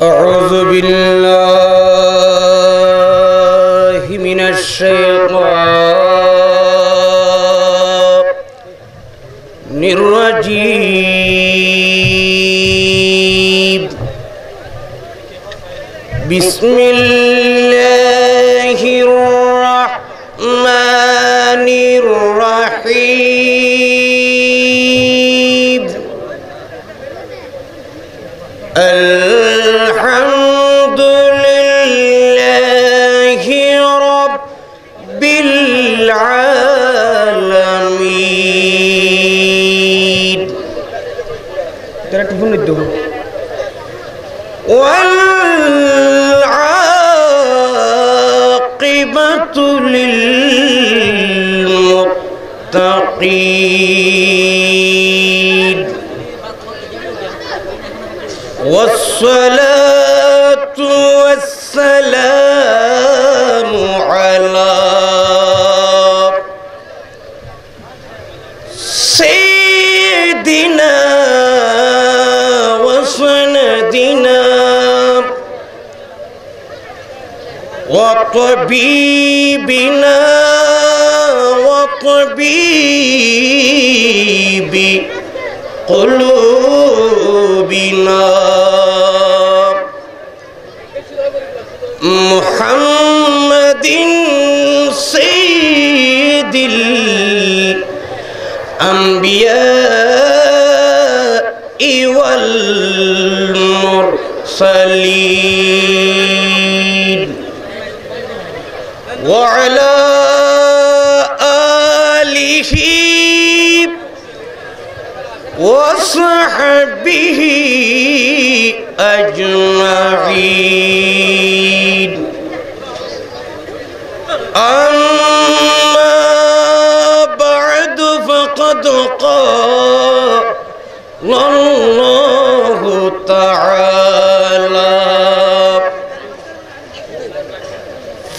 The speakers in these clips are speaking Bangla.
أعوذ بالله من الشيطان الرجيم بسم الله الرحمن الرحيم الحمد لله رب العالمين والعاقبة للمتقين والصلاة والسلام على سيدنا وسندنا وطبيبنا وطبيب قلوبنا محمد سيد الأنبياء والمرسلين وعلى آله وصحبه أجمعين أما بعد فقد قال الله تعالى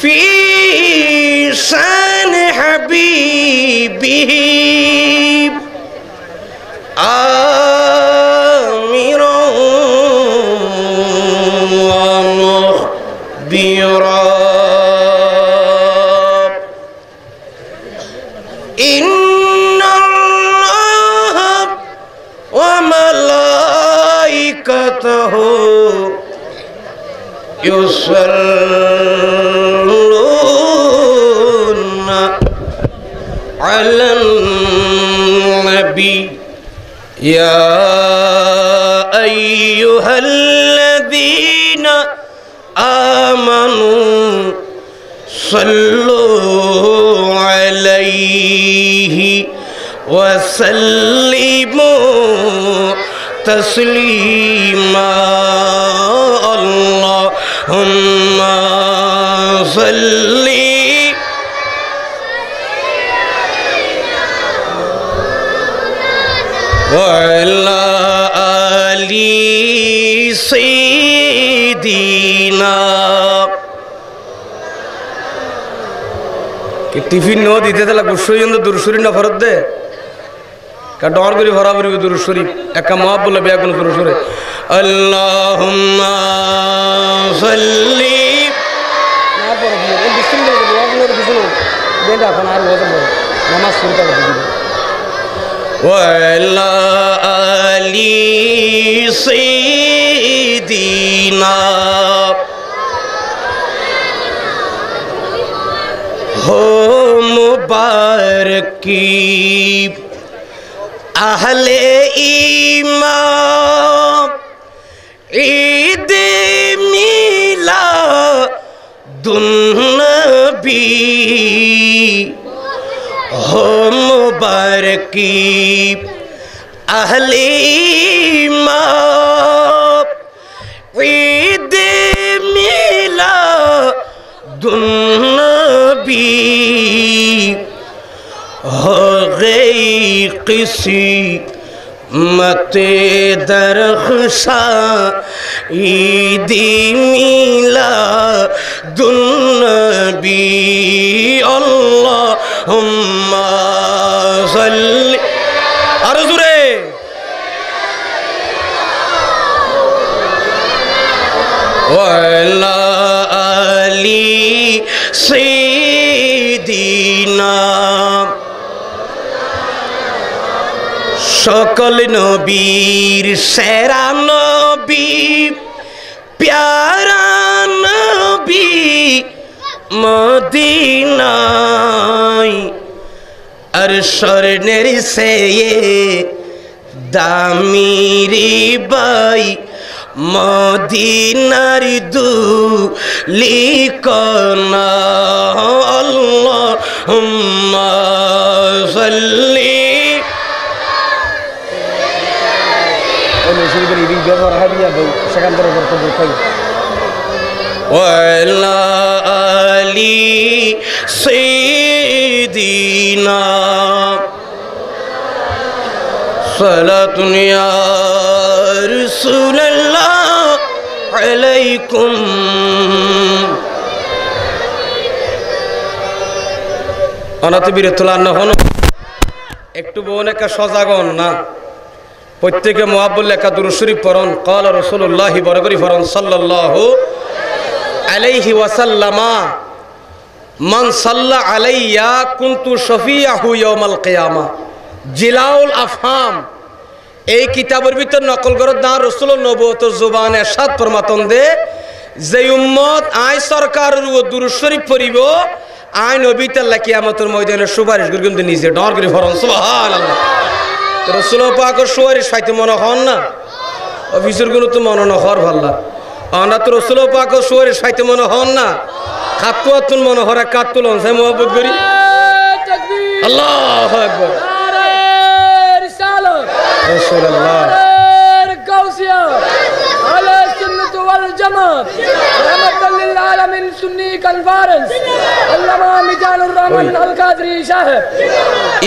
في شان حبيبه آمرا ومخبرا إن الله وملائكته يصلون على النبي يا أيها الذين آمنوا صلوا عليه وسلموا تسليما اللهم صل وعلى آل سيدنا টিফিন নো দিতে তাহলে গুসইন দুরুশরী না ফরত দে কা ডর করে বরাবর দুরুশরী একা মাপ বলে বিয়া কোন দুরুশরী আল্লাহুম্মা সাল্লি না পড়ো এই বিসমিল্লাহ দোয়া করে দিছো দেন এখন আর ওয়াজ বলো নামাজ শুরু করে দিবি وعلى آل سيدنا हो मुबारकी अहले ईमान ईद मिलादुन्नबी हो मुबारकी अहले ईमान ईद मिलादुन्नबी हो गई किसी मत दरख्शा ईदी मिलादुन्नबी अल्लाहुम्मा सल्ली সকল নবীর সেরা নবী প্যারা নবী মদিনায় আর স্বর্ণের সে দামিরি বাই মদিনার দুলিকনা আল্লাহুম্মা সাল্লি ওয়ালা আলি সাইয়্যিদিনা সালাতুন ইয়া রাসূলুল্লাহ আলাইকুম। অনাথ বিরতুল্লাহ নহন একটু বোন একা সজাগন না প্রত্যেকে মুহাব্বত লেখা দুরূদ শরীফ পড়ুন। ক্বালা রাসূলুল্লাহ বরকরি ফরন সাল্লাল্লাহু আলাইহি ওয়াসাল্লামা মান সাল্লা আলাইয়া কুনতু শফিয়াহু ইয়াউমাল কিয়ামা। জিলাউল আফহাম এই কিতাবের ভিতর নকল করত না রাসূলের নবুয়তের জবানে ইরশাদ ফরমাতন দে যে উম্মত আই সরকারের দুরূদ শরীফ পড়িব আই নবী তাআলা কিয়ামতের ময়দানে সুপারিশ করবেন নিজে ডর করে ফরন সুবহানাল্লাহ। রাসূল পাকের সুপারিশ পাইতে মনে হন না অফিসের গুলো তো মনে না হর ভাল্লা আমরা তো রাসূল পাকের সুপারিশ পাইতে মনে হন না খাতুয়াতুন মনে হরা কাতুলন সে মুহাব্বত করি আল্লাহু আকবার রাসূলুল্লাহ গাউসিয়া আলা সুন্নাত ওয়াল জামাত রাহমাতাল লিল আলামিন সুন্নি কনফারেন্স আল্লামা মিজানুর রহমান আল কাদরি সাহেব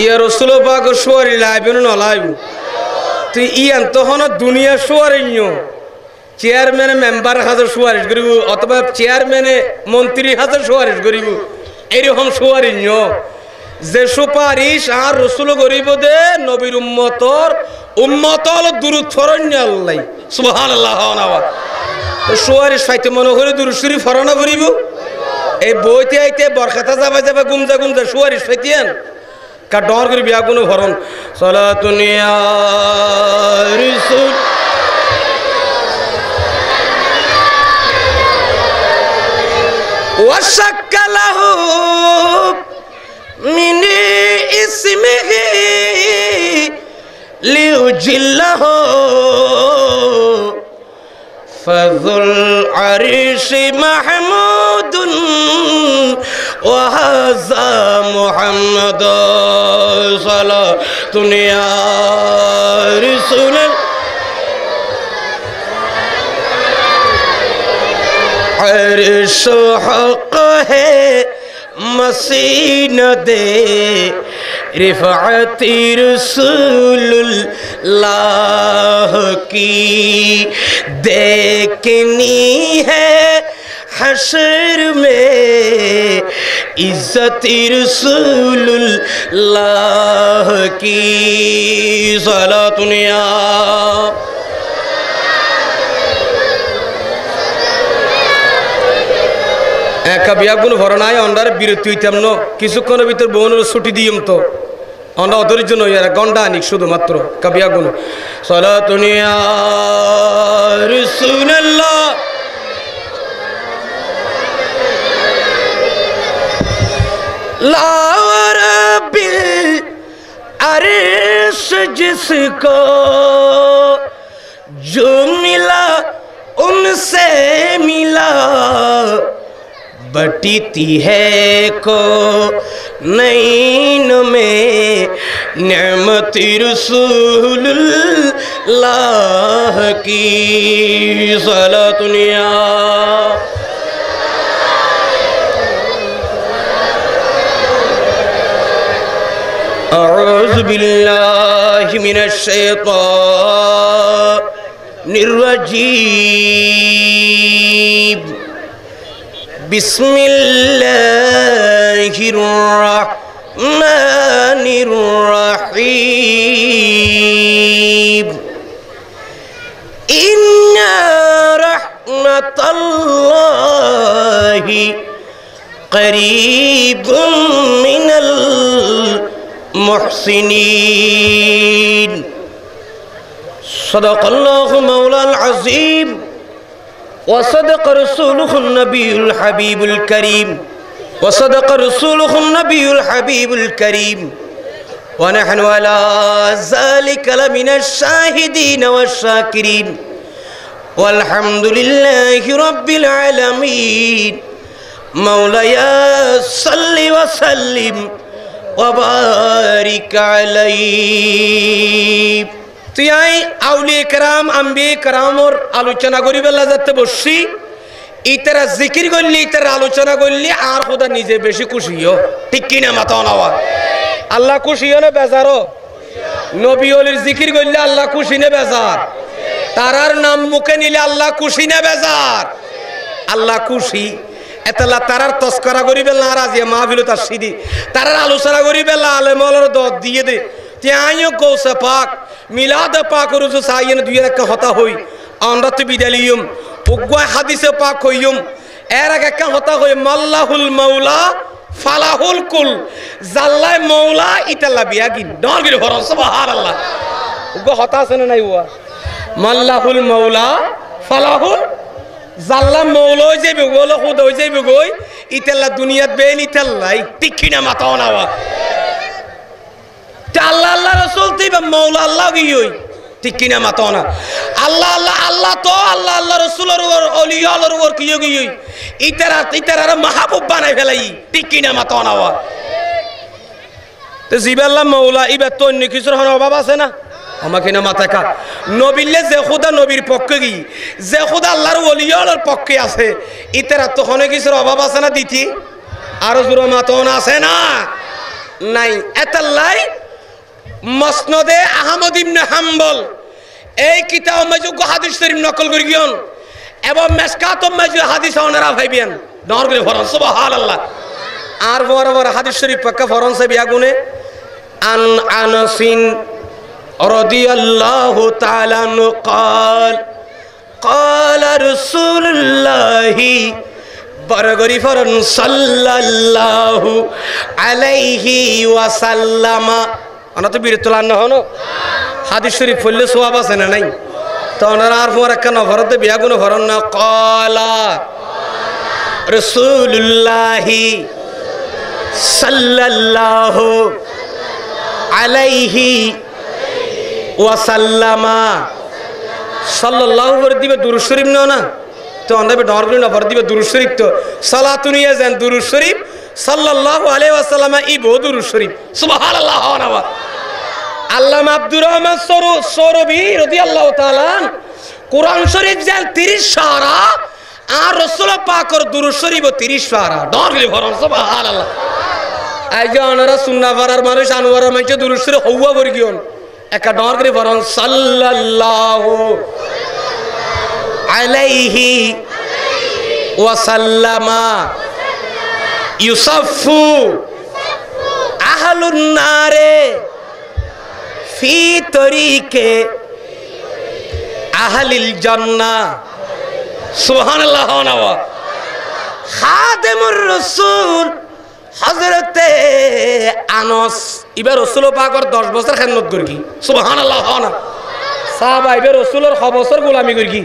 ইয়া রাসূল পাক সুয়ারি লাইবেন না লাইব তুই ইয়ান তখন দুনিয়া সুয়ারিño চেয়ারম্যান মেম্বার হাজার সুয়ারিশ করিব অথবা চেয়ারম্যানে মন্ত্রী হাজার সুয়ারিশ করিব এরকম সুয়ারিño যে সুপারিশ আর রাসূল করিব দে নবীর উম্মতর দুরূদ ফরন্য আল্লাহ সুবহানাল্লাহ নাওয়া তো সুয়ারিশ পাইতে মনে করে দুরূদ শরীফ ফরনা করিব এই বইতে আইতে বরখাতা যাবে যাবে গুমজা গুমজা সুয়ারিশ পাইতেন কা ডর করি বিয়া কোনো ফরন সালাতুন ইয়া রাসূল ওয়া শাক্কালাহু من اسمه ليجله فذو العرش محمود وهذا محمد صلاة يا رسول عرش حق ہے मसीन दे रिफ़ाती रसूलुल्लाह की देखनी है हशर में इज्जत रसूलुल्लाह की सलातुन या কাবিয়াগুন ভরনায় অন্ডার বিরতি হইতাম ন কিছুক্ষণের ভিতর বোনের ছুটি দিম তো অন্ডা অধৈর্য নই আর গন্ডা আনিক শুধুমাত্র কাবিয়াগুন সালাতুন ইয়া রাসূলুল্লাহ লা রাব্বিল আরশ जिसको जो मिला उनसे मिला बटीती है को नैन में नेमती रसूलुल्लाह की सलातुन या अऊज़ु बिल्लाहि मिनश शैतानिर रजीम बिस्मिल्लाहिर रहमानिर रहीम इन्ना रहमतल्लाहि करीबुम मिनल محسنين صدق الله مولا العظيم وصدق رسوله النبي الحبيب الكريم وصدق رسوله النبي الحبيب الكريم ونحن على ذلك لمن الشاهدين والشاكرين والحمد لله رب العالمين مولاي صل وسلم وبارك عليه তুই আউলিয়া کرام আম্বিয়া کرامর আলোচনা করি বেলা যাতে বসছি ইতারা জিকির করলি ইতারা আলোচনা করলি আর খোদা নিজে বেশি খুশি হও ঠিক কি না মাথা নাওয়া আল্লাহ খুশি হলে বেজারো নবী ওলির জিকির করলে আল্লাহ খুশি নে বেজার তারার নাম মুখে নিলে আল্লাহ খুশি নে বেজার আল্লাহ খুশি এতলা তারার তস্করা করি বেলা রাজিয়া মাহফিল তাসিদি তারার আলোচনা করি বেলা আলেমর দত দিয়ে দে त्यायो गौसे पाक मिलाद पाक रुजु सायन दुय रक होता होई अंदत बिदलियम उग्वा हदीस पाक होयम एर एक होता होय मल्लाहुल मौला फालाहुल कुल जाल्ला मौला इतला बियागिन डर गिर फरन सुबहानाल्लाह उग्वा होता सने नहीं हुआ मल्लाहुल मौला फालाहुल जाल्ला मौला जे बिगोलो खुद जे बिगोय इतला दुनिया बेन इतला तिखिना मातावना वा আল্লাহ আল্লাহ রাসূল দিবা মাওলা আল্লাহ গিয়ই ঠিক কিনা মাতনা আল্লাহ আল্লাহ আল্লাহ তো আল্লাহ আল্লাহ রাসূলের ওর ওলিয়ার ওর কিয় গিয়ই ইতারা মাহবুব বানাই ফেলাই ঠিক কিনা মাতনা ওয়া তো জিবাল্লাহ মাওলা ইবা তো অন্য কিছুর অভাব আছে না আমাকে না মাথাকা নবীলে যে খোদা নবীর পক্ষে গি যে খোদা আল্লাহর ওলিয়ার পক্ষে আছে ইতারা তো কোনো কিছুর অভাব আছে না দিতি আর জোরে মাতনা আছে না নাই এতাল্লাই মসনদে আহমদ ইবনে হাম্বল এই কিতাব মাযু হাদিস শরীফ নকল করি গিয়ন এবং মিশকাত মাযু হাদিস ওনারা ভাইবেন দর করে ফরন সুবহানাল্লাহ আর বড় বড় হাদিস শরীফ পাকা ফরন সে বিয়াগুনে আন আনাসিন রাদিয়াল্লাহু তাআলা قال قال رسول الله বরগরি ফরন সাল্লাল্লাহু আলাইহি ওয়াসাল্লাম আনা তো বিরতুল্লাহ না হনো হাদিস শরীফ পড়লে সওয়াব আছে না নাই তো ওনারা আর পর একটা নফরতে বিয়াগুনো ফরন না ক্বালা রাসূলুল্লাহি সাল্লাল্লাহু আলাইহি ওয়াসাল্লাম সাল্লাল্লাহু করে দিবে দুরূদ শরীফ নাও না তো আমরা ডর করে না ভর দিবে দুরূদ শরীফ তো সালাতুনিয়া জান দুরূদ শরীফ সাল্লাল্লাহু আলাইহি ওয়াসাল্লাম ই বহু দুরূদ শরীফ সুবহানাল্লাহ ওয়া আল্লামা আব্দুর রহমান সৌরবী রাদিয়াল্লাহু তাআলা কোরআন শরীফ জান 30 পারা আর রাসূল পাকের দুরূদ শরীফ 30 পারা ডর করে ভর সুবহানাল্লাহ আজ ওনারা সুন্নাহ পড়ার মানুষ আনোয়ারের মধ্যে দুরূদ শরীফ হওয়া করে গিয়ন একা ডর করে ভর সাল্লাল্লাহু আলাইহি ওয়াসাল্লামা ইউসাফু আহলুন নারে ফি তরিকে আহলিল জান্নাহ সুবহানাল্লাহ ওয়া খাদেমুর রাসূল হযরতে আনাস ইবা রাসূল পাকের 10 বছর খেদমত করি সুবহানাল্লাহ ওয়া সাহাবা ইবা রাসূলের 6 বছর গোলামি করি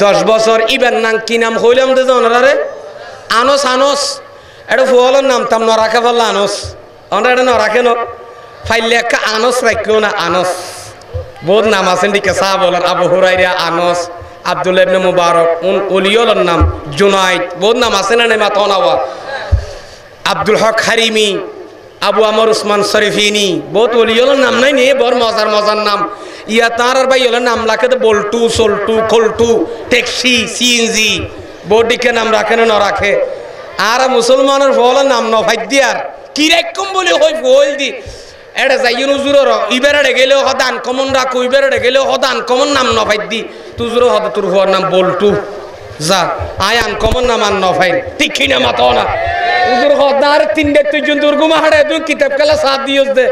10 বছর ইবেন নাম কি নাম হইলাম দে ওনারে আনস আনস এটা ফুয়ালের নাম তাম না রাখা পারলা আনস আমরা এটা না রাখে না ফাইলে একটা আনস রাখিও না আনস বহুত নাম আছেন দিকে সাহাব বলেন আবু হুরায়রা আনস আব্দুল্লাহ ইবনে মুবারক ওলিয়র নাম জুনাইদ বহুত নাম আছে না মাতনাওয়া আব্দুল হক হারিমি আবু আমর উসমান শরীফিনী বহুত ওলিয়র নাম নাই নে বড় মজার মজার নাম ইয়া তার আর ভাই হলো নাম রাখে তো বল্টু সল্টু খোলটু ট্যাক্সি সিএনজি বডিকে নাম রাখে না রাখে আর মুসলমানের ফল নাম নফাই দিয়ার কি রকম বলে হই বল দি এটা যাইন উজুরর ইবেরে গেলেও হদান কমন রাখো ইবেরে গেলেও হদান কমন নাম নফাই দি তুজুরো হদ তোর হওয়ার নাম বল্টু যা আয়ান কমন নাম আর নফাই ঠিক কিনা মাতো না উজুর হদার তিনটে তুইজন দুর্গমা হাড়ে তুই কিতাব কালা সাথ দিয়স দে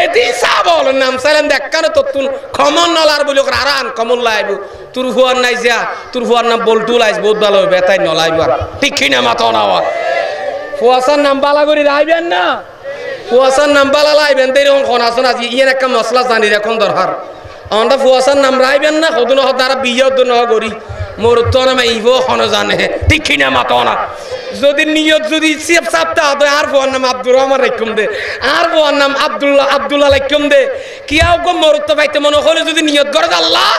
এদি সাবল নাম সালাম দেখানো তো তুই কমন নলার বলি আর আন কমন লাইব তোর হওয়ার নাই যা তোর হওয়ার নাম বল্টু লাইস বহুত ভালো হবে তাই নলাইব ঠিক কিনা মাতো না ফুয়াসার নাম বালা করে রাইবেন না ফুয়াসার নাম বালা লাইবেন দেরি কোন আসন আজি ইয়েন একটা মশলা জানি এখন দরকার আমরা ফুয়াসার নাম রাইবেন না হদুন হদারা বিয়ে হদুন গরি মোর তো নাম ইব হন জানে ঠিক না মাতো না যদি নিয়ত যদি সিপ সাপ্তাহ হয় আর ফুয়ার নাম আব্দুর রহমান রাখুম দে আর ফুয়ার নাম আব্দুল্লাহ রাখুম দে কিয়াও গো মোর তো পাইতে মনে হলে যদি নিয়ত করে আল্লাহ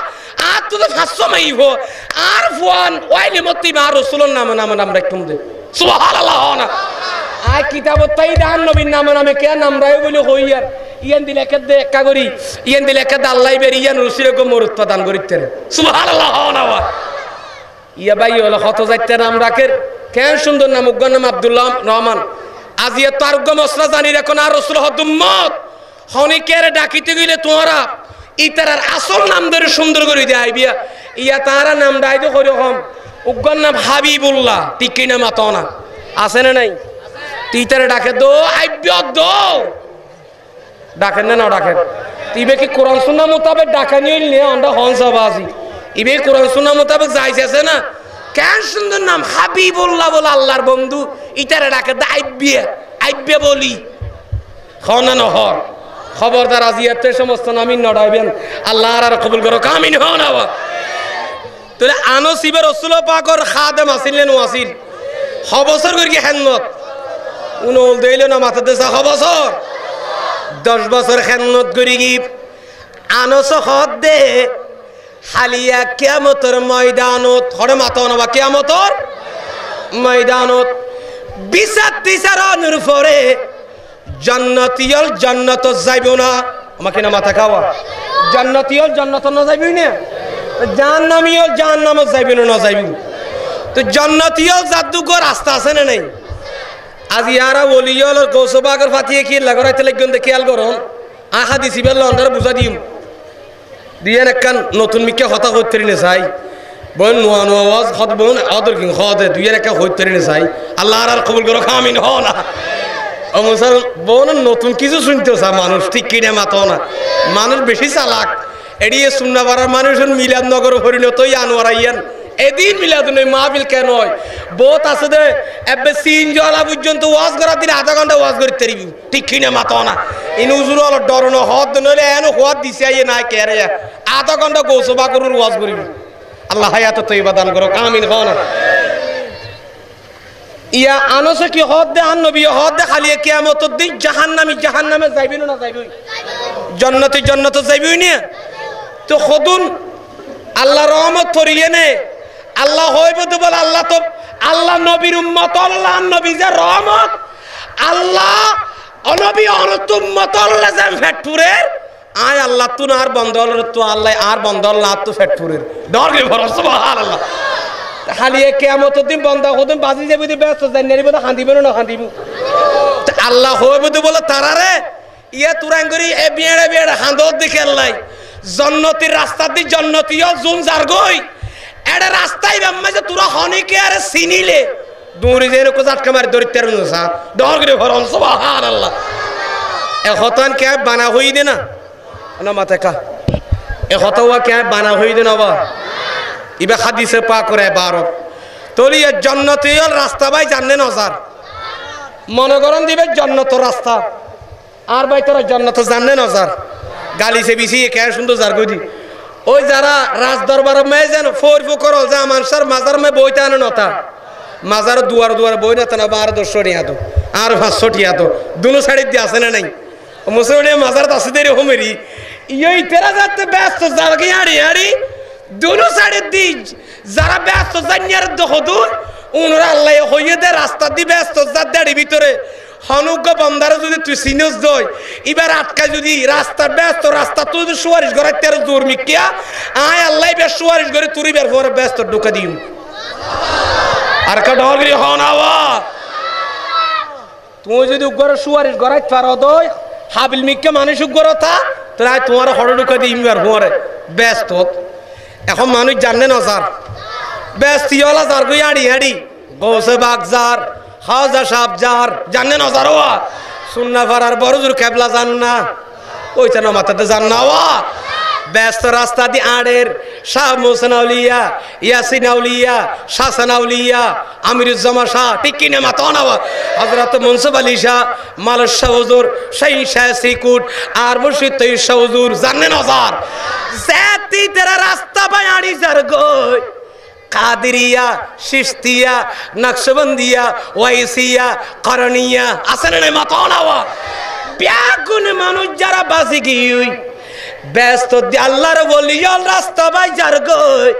আর তো 500 মাইব আর ফুয়ান ওয়াইলে মতি মা রাসূলুর নাম রাখুম দে সুবহানাল্লাহ না আর কিতাবত তাই দান নবীর নামে কে নাম রায় বলে হইয়ার ইয়ান দিলে কে দে একা করি ইয়ান দিলে কে আল্লাহ বের ইয়ান রসুল গো মোর উৎপাদন করিতে সুবহানাল্লাহ না ইয়া ভাই হলো কত যাইতে নাম রাখের কেন সুন্দর নাম উগ্র নাম আব্দুল্লাহ রহমান আজিয়া তার গো মসলা জানি রাখো না রসুল হদুম্মত হনিকের ডাকিতে গেলে তোমরা ইতারার আসল নাম ধরে সুন্দর করে দিয়ে আইবিয়া ইয়া তারা নাম ডাই তো করি হম উগ্র নাম হাবিবুল্লাহ ঠিক না মাতো না আছে না নাই তিতারে ডাকে দো আইব্য দো ডাকেন না ডাকেন ইবে কি কোরআন সুন্নাহ মোতাবেক ডাকা নিলে আমরা হংসবাজি ইবে কোরআন সুন্নাহ মোতাবেক যাইছে না কেন সুন্দর নাম হাবিবুল্লাহ বলে আল্লাহর বন্ধু ইতারে ডাকে দো আইব্য বলি হনা নহর খবরদার আজিয়াতে সমস্ত নামিন নড়াইবেন আল্লাহ আর কবুল করো কামিন হন আওয়া তাহলে আনস ইবে রাসূল পাকের খাদেম আছিলেন ওয়াসিল হবসর করে কি খেদমত উনল দিল না মাথাতে 6 বছর 10 বছর খেদমত করি কি আনস হদ দে হালিয়া কিয়ামতের ময়দানত হরে মাথা না কিয়ামতের ময়দানত বিচার টিচারনের পরে জান্নাতীয়ল জান্নাত যাইব না আমাকে না মাথা খাওয়া জান্নাতীয়ল জান্নাত না যাইবই না জাহান্নামীয়ল জাহান্নামত যাইব না যাইব তো জান্নাতীয়ল জাদুঘর রাস্তা আছে না নাই আজ ইয়ারা ওলিয়ল গৌসবাগর ফাতিয়ে কি লাগরাইতে লাগন দে খেয়াল করুন আহা দিছি বেল লন্ডার বুঝা দিম দিয়েন একখান নতুন মিকে হতা হইতে নে চাই বোন নোয়া নোয়া ওয়াজ খদ বোন আদর কিং খদে দুইয়ের একটা হইতে নে চাই আল্লাহ আর কবুল করো আমিন হ না ও মুসল বোন নতুন কিছু শুনতে চা মানুষ ঠিক কিনে মাতো না মানুষ বেশি চালাক এড়িয়ে সুন্না পাড়ার মানুষের মিলাদনগর পরিণতই আনোয়ার আইয়ান এদিন মিলাদ নয় মাহফিল কেন হয় বহুত আছে দে এবে সিন জলা পর্যন্ত ওয়াজ করার দিন আধা ঘন্টা ওয়াজ করতে পারিবি ঠিক কিনা মাতো না ইন উজুর হল ডরনো হদ নইলে এনো হদ দিছে আইয়ে না কেরে আধা ঘন্টা গৌসবা করুর ওয়াজ করিবি আল্লাহ হায়াত তৈবা দান করো আমিন হন ইয়া আনসে কি হদ দে আন নবী হদ দে খালি কিয়ামতের দিন জাহান্নামে যাইবি না যাইবি জান্নাতে যাইবি না তো খদুন আল্লাহ রহমত ফরিয়ে নে আল্লাহ হইব তো বল আল্লাহ তো আল্লাহ নবীর উম্মত আল্লাহ নবী যে রহমত আল্লাহ অনবী অনত উম্মত আল্লাহ যে ফেটপুরের আয় আল্লাহ তু আর বন্ধল তো আল্লাহ আর বন্ধল না তো ফেটপুরের ডর গে ভরস সুবহানাল্লাহ খালি কিয়ামতের দিন বন্ধ হদম বাজি যাবি দি ব্যস্ত যাই নেরিব না খান্দিব না খান্দিব আল্লাহ হইব তো বলে তারারে ইয়া তুরাঙ্গরি এ বিয়েড়ে হাঁদত দেখে আল্লাহ জন্নতির রাস্তা দি জন্নতীয় জুম জারগই এড়ে রাস্তায় বাম্মা যে তোরা হনিকে আরে চিনিলে দূরে যে রকম জাটকা মারি দরিদ্রের নসা ডর করে ভরন সুবহানাল্লাহ এ হতান কে বানা হই দে না মাথা কা এ হতাওয়া কে বানা হই দে না বা ইবা হাদিসে পাক করে 12 তলি এ জন্নতীয় রাস্তা ভাই জানেন নজার মনে করেন দিবে জন্নত রাস্তা আর ভাই তোরা জন্নত জানেন নজার গালি সে বিছি কে সুন্দর জার গদি ওই যারা রাজ দরবার মে যেন ফোর করল যা মানুষের মাজার মে বইতে আনে নতা মাজার দুয়ার বই না তানা 1200 টিয়া তো আর 500 টিয়া তো দুনো সাইড দিয়ে আছে না নাই মুসলমান মাজার আছে দেরি হোমেরি এই তেরা যাতে ব্যস্ত জালগি আড়ি দুনো সাইড দি যারা ব্যস্ত জানিয়ার দহদুর উনরা আল্লাহ হইয়ে দে রাস্তা দি ব্যস্ত যার দাড়ি ভিতরে হনুজ্ঞ বন্দারে যদি তুই সিনস দই এবার আটকা যদি রাস্তা ব্যস্ত রাস্তা তুই যদি সুয়ারিশ করার তেরো জোর মিকিয়া আয় আল্লাহ বেশ সুয়ারিশ করে তুই বের পরে ব্যস্ত ঢুকা দিম আর কা ডগরি হন আওয়া তুই যদি উগ্র সুয়ারিশ করাই পারো দই হাবিল মিকে মানুষ উগ্র থা তাহলে তোমার হড় ঢুকা দিম বের পরে ব্যস্ত এখন মানুষ জানে না স্যার ব্যস্তিওয়ালা যার গই আড়ি গৌসে বাগ যার খাজা সাহেব যার জানেন নজারওয়া সুন্না ফারার বড়জুর কেবলা জান না ওইটা না মাথাতে জান না ওয়া ব্যস্ত রাস্তা দি আড়ের শাহ মোহসেন আউলিয়া, ইয়াসিন আউলিয়া, শাহসান আউলিয়া, আমিরুজ্জামান শাহ, ঠিক কিনা মাতন আওয়া, হযরত মনসুব আলী শাহ, মালস শাহ হুজুর, শাহী শাহ শ্রীকুট আর মুর্শিদ তৈয়ব শাহ হুজুর জানেন হাজার জাতি তেরা রাস্তা পায় আড়ি যার গই কাদেরিয়া, চিশতিয়া, নকশবন্দিয়া, ওয়াইসিয়া, করণিয়া আছে না মাতন আওয়া ব্যাগুন মানুষ যারা বাসি গিয়ে ব্যস্ত আল্লাহর বলিয়াল রাস্তা পাই যার গই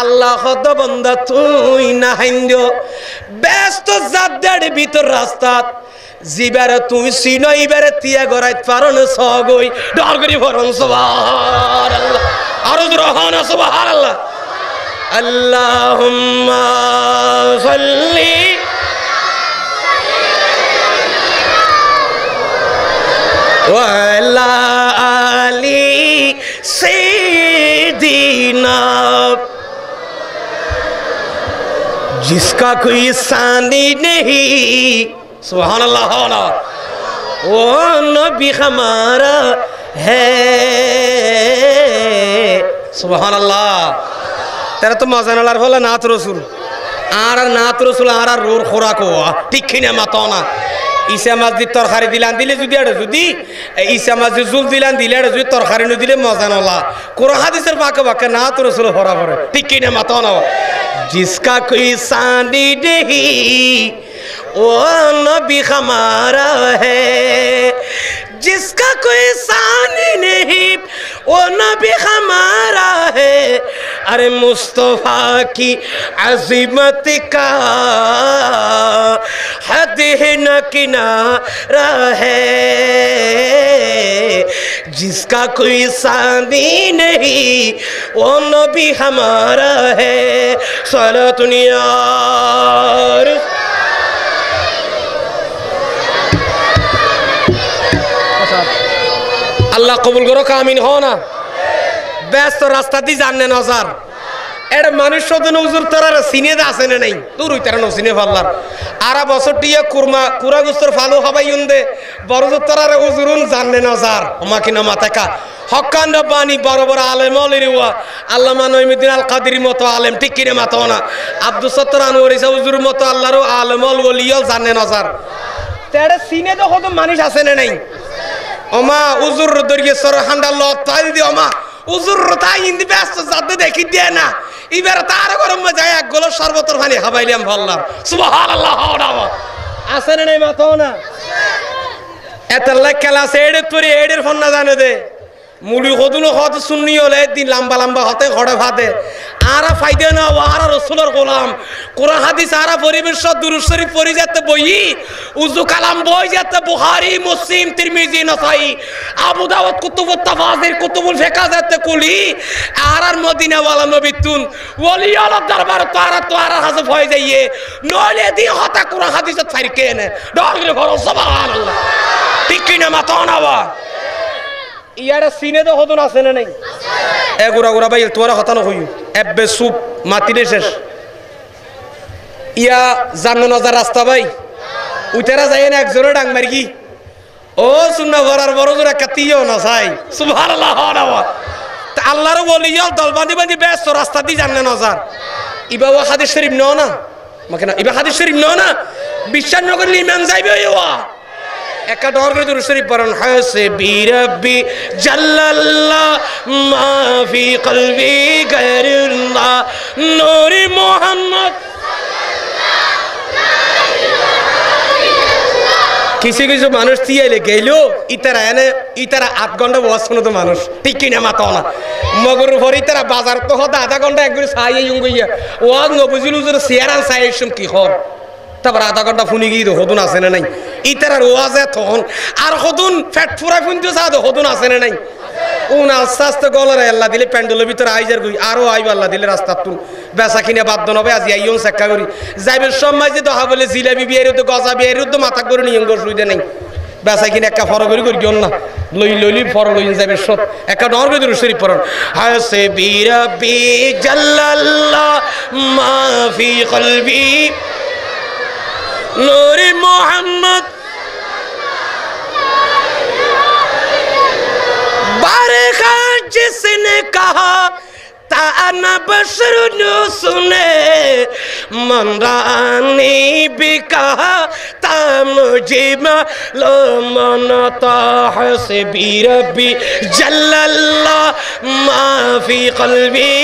আল্লাহ হদ বন্দা তুই না হাইন্দ ব্যস্ত যাদের ভিতর রাস্তাত জিবারে তুই সিনো ইবারে তিয়া গরাইত পারন সগই ডর করি ভরন সুবহানাল্লাহ আরো রহমান সুবহানাল্লাহ আল্লাহুম্মা সাল্লি ওয়া আলা আলি সাইয়্যিদিনা जिसका कोई सानी नहीं सुभान अल्लाह वो नबी हमारा है सुभान अल्लाह तेरा तो मजा नालार बोला नात रसूल आरा रोर खोरा को ठीक किने मातोना ঈসা মাসজিদ তরকারি দিলান দিলে যদি এটা যদি ঈসা মাসজিদ জুল দিলান দিলে এটা যদি তরকারি ন দিলে মজা নলা কোরআন হাদিসের পাকে পাকে না তো রাসূল ভরা ভরে ঠিক কি না মাতো না जिसका कोई सानी नहीं वो नबी हमारा है जिसका कोई सानी नहीं वो नबी हमारा है अरे मुस्तफा की अज़ीमत का हद है न किनारा है जिसका कोई सानी नहीं वो नबी हमारा है सलातुन या আল্লাহ কবুল করো কামিন হও না ব্যস্ত রাস্তা দিয়ে জাননে নজার এটা মানুষ সদন হুজুর তারা সিনে আছে না নাই তোর ওই তারা নসিনে ফাল্লার আরা বছর টিয়া কুরা গুস্তর ফালু হবাইউন দে বড় তারা হুজুরুন জাননে নজার ওমাকি না মাতাকা হক্কান রব্বানি বড় বড় আলেম ওলিরিওয়া আল্লামা নঈমুদ্দিন আল কাদেরীর মতো আলেম ঠিক কিনে মাতো না আব্দুল সত্তার আনোয়ার ইসা হুজুরের মতো আল্লাহর আলেম ওলিয়াল জাননে নজার তেড়ে সিনে তো কত মানুষ আছে না নাই ওমা উজুর দরিয়ে সর হান্ডা লত তাই দি ওমা উজুর তাই ইন্দি ব্যস্ত যাতে দেখি দিয়ে না এবার তার গরম যায় এক গোল শরবতের পানি হাবাইলাম ভাল্লার সুবহানাল্লাহ আছে না নাই মাতো না এতলা ক্লাস এডে তোরে এডের ফোন না জানে দে মুলি হদুন হদ সুন্নি হলে দিন লম্বা লম্বা হতে ঘড়ে ফাদে আরা ফাইদে না ওয়ারা রাসূলের গোলাম কোরআন হাদিস আরা পরিবেশ দুরূদ শরীফ পড়ি যেতে বই উযু কালাম বই যেতে বুখারী মুসলিম তিরমিজি নাসাই আবু দাউদ কুতুবুত তাফাসির কুতুবুল ফিকহ যেতে কুলি আরার মদিনা ওয়ালা নবী তুন ওলি আল্লাহ দরবার তো আরা হাজব হয়ে যাইয়ে নলে দি হতা কোরআন হাদিসত ফারকে না ডরলে ঘর সুবহানাল্লাহ ঠিক কি না মাতানা ওয়া ইয়ারা সিনে তো হতো না আছে না নাই এ গুড়া গুড়া ভাই তোরা হতা না হইউ এবে সুপ মাটিরে শেষ ইয়া জান্ন নজর রাস্তা ভাই উইতারা যায় না একজোরে ডাং মারগি ও সুন্না ভরার বড় জোরে কাতিও না চাই সুবহানাল্লাহ ওয়া তা আল্লাহর ওলিয়াল দল বাঁধি বাঁধি ব্যস্ত রাস্তা দি জান্ন নজর ইবা ওয়া হাদিস শরীফ নাও না মাকে না ইবা হাদিস শরীফ নাও না বিশ্বাস না করলে ইমান যাইবে ওয়া একা ডর করে দুরূদ শরীফ পড়ুন হাসবি রাব্বি জাল্লাল্লাহ মা ফি কলবি গায়রুল্লাহ নূরে মুহাম্মদ কিছু কিছু মানুষ তিয়াইলে গেলো ইতারা 8 ঘন্টা ওয়াজ শুনো তো মানুষ ঠিক কিনা মাতো না মগর ভরে ইতারা বাজার তো হদা আধা ঘন্টা একবার ছাই ইউঙ্গইয়া ওয়াজ নবুজিল হুজুর সিয়ারান ছাইসম কি হর তারপর আধা ঘন্টা ফুনি গিয়ে হদুন আছে না নাই ইতারার ওয়াজে তখন আর হদুন ফ্যাট ফুরা ফুনতে চাও হদুন আছে না নাই উন আস্তে আস্তে গলারে আল্লাহ দিলে প্যান্ডেলের ভিতরে আইজার গই আরো আইব আল্লাহ দিলে রাস্তা তুন বেচা কিনে বাধ্য নবে আজি আইয়ন চেষ্টা করি যাইবের সময় যে দহা বলে জিলাপি বিয়ের তো গজা বিয়ের তো মাথা করে নিয়ম সুবিধা নেই বেচা কিনে একা ফর করি গিয়ন না লইলি ফর লই যাবে সত একা ডর করে দুরূদ শরীফ পড়ুন হাসবি রাব্বি জাল্লাল্লাহ মা ফি কলবি नूर मोहम्मद बारखा जिसने कहा আনা বশরুন সুনে মনরানি বিকা তামুজি মালুম তাহসবি রব্বি জাল্লাল্লাহ মা ফি কলবি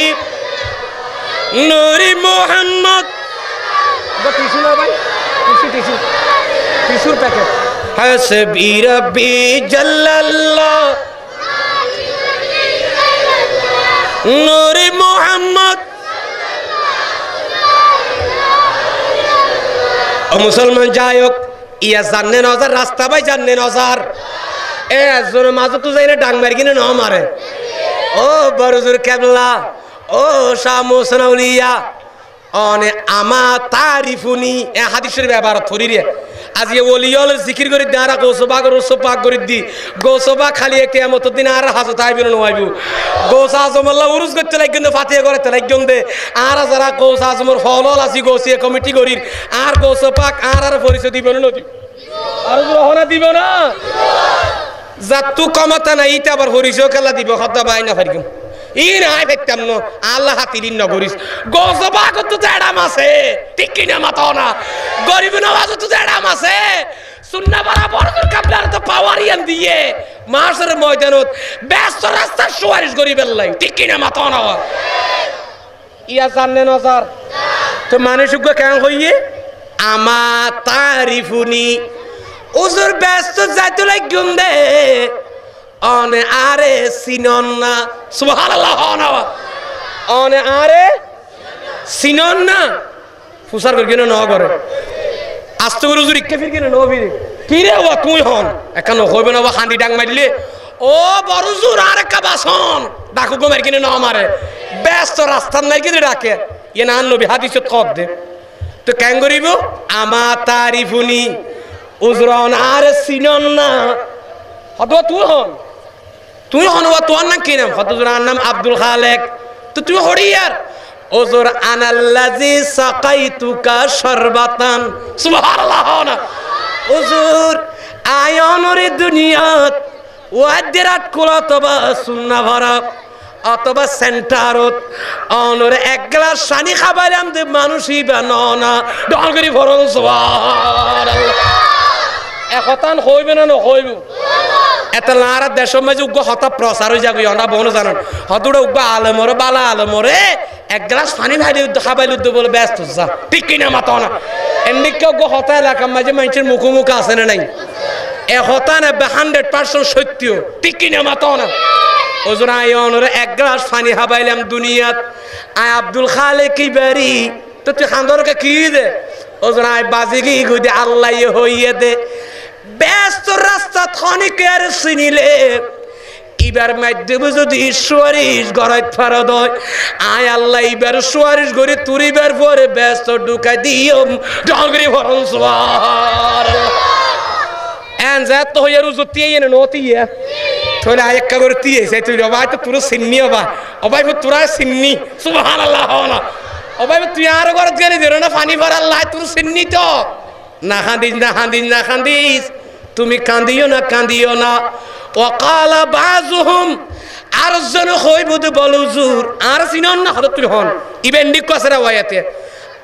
নূরি মুহাম্মদ টিসু না ভাই টিসু টিসুর প্যাকেট হাসবি রব্বি জাল্লাল্লাহ নূরে মুহাম্মদ ও মুসলমান যায়ক ইয়া জাননে নজার রাস্তা ভাই জাননে নজার এ একজনের মাঝে তো যাই না ডাং মারি কিনে ন মারে ও বরজুর কেবলা ও শাহ মোহসেন আউলিয়া অনে আমা তারিফুনি এ হাদিসের ব্যবহার থরি রে আজ এ ওলিয়ল জিকির করে দাঁড়া গোসবা করে সোপাক করে দি গোসবা খালি কিয়ামত দিন আর হাজত আইবিন নয়াইবু গোস আজম আল্লাহ উরুস করতে লাগেন ফাতিহা করতে লাগেন দে আর যারা গোস আজমর ফলল আসি গোসিয়ে কমিটি করির আর গোসপাক আর পরিচয় দিব না নদী আর রহনা দিব না জাতু কমতা নাই ইটা আবার পরিচয় খেলা দিব খদ্দা বাই না ফারিম ই নাই ফেকতাম ন আল্লাহ হাতিরিন নগরিস গোসবা কত জাড়াম আছে ঠিক কি না মাতাও না গরিব নওয়াজ তো জাড়াম আছে সুন্নাহ বরাবর কাবলার তো পাওয়ারিয়ান দিয়ে মাসের ময়দানত ব্যস্ত রাস্তা সুয়ারিশ গরিবের লাই ঠিক কি না মাতাও না ইয়া জাননে নজার তো মানুষকে কেন হইয়ে আমা তারিফুনি উজুর ব্যস্ত যাইতে লাগিন দে অনে আরে সিনন না সুবহানাল্লাহ অনে আরে সিনন না ফুসার করে কিনে ন করে আস্তে করে উজুর ইক্কে ফির কিনে ন ফিরে কি রে ও তুই হন এখানে হইবে না খান্দি ডাং মারলে ও বড় জোর আর একটা বাসন ডাকু গোমের কিনে ন মারে ব্যস্ত রাস্তার নাই কিনে ডাকে ইয়ে না নবী হাদিসত কদ দে তো কেন করিব আমা তারিফুনি উজরন আর সিনন না হতো তুই হন ও তোর নাম কি নাম হতো নাম আব্দুল খালেক তো তুই হরিয়ার ওজর আনাল্লাজি সাকাইতুকা শরবাতান সুবহানাল্লাহ না ওজর আয়নরে দুনিয়াত ওয়াদিরাত কুলাতবা সুন্নাহ ভরা অথবা সেন্টারত অনরে এক গ্লাস পানি খাবাইলাম দে মানুষই বাননা ডলগরি ভরল সুবহানাল্লাহ একতান হইবে না হইব এত লারা দেশের মাঝে উগ্র হতা প্রচার হয়ে যাবে আমরা বনো জানান হতটা উগ্র আলমরে বালা আলমরে এক গ্লাস পানি ভাইলে খাবাইলে বলে ব্যস্ত যা ঠিক কিনা মাতো না এমনিকে উগ্র হতা এলাকার মাঝে মানুষের মুখোমুখি আছে না নাই এ হতা না 100% সত্য ঠিক কিনা মাতো না ওজন আয়নরে এক গ্লাস পানি খাবাইলাম দুনিয়াত আয় আব্দুল খালেক বাড়ি তো তুই খান্দরকে কি দে ওজন আয় বাজি কি গুদি আল্লাহ হইয়ে দে ব্যস্ত রাস্তা ক্ষণিকের চিনিলে এবার মাধ্যমে যদি সুয়ারিশ গড়াইত ফারদ হয় আয় আল্লাহ এবার সুয়ারিশ গড়ে তুরিবার পরে ব্যস্ত ঢুকাই দিও ডগরি ভরণ সুবহানাল্লাহ এন জাত তো হইয়ার উজতি এনে নতিয়া তোলে আয়েক্কা করে তি এসে তুই ভাই তো তুই সিন্নি হবা অবাই তোরা সিন্নি সুবহানাল্লাহ না অবাই তুই আর ঘর গেলি ধরে না পানি ভর আল্লাহ তুই সিন্নি তো না খান্দিস তুমি কান্দিও না ওয়াকালা বাযুহুম আর জন হইব তো বলো জুর আর সিনন না হত তুই হন ইবেন নিক কসরা ওয়ায়াতে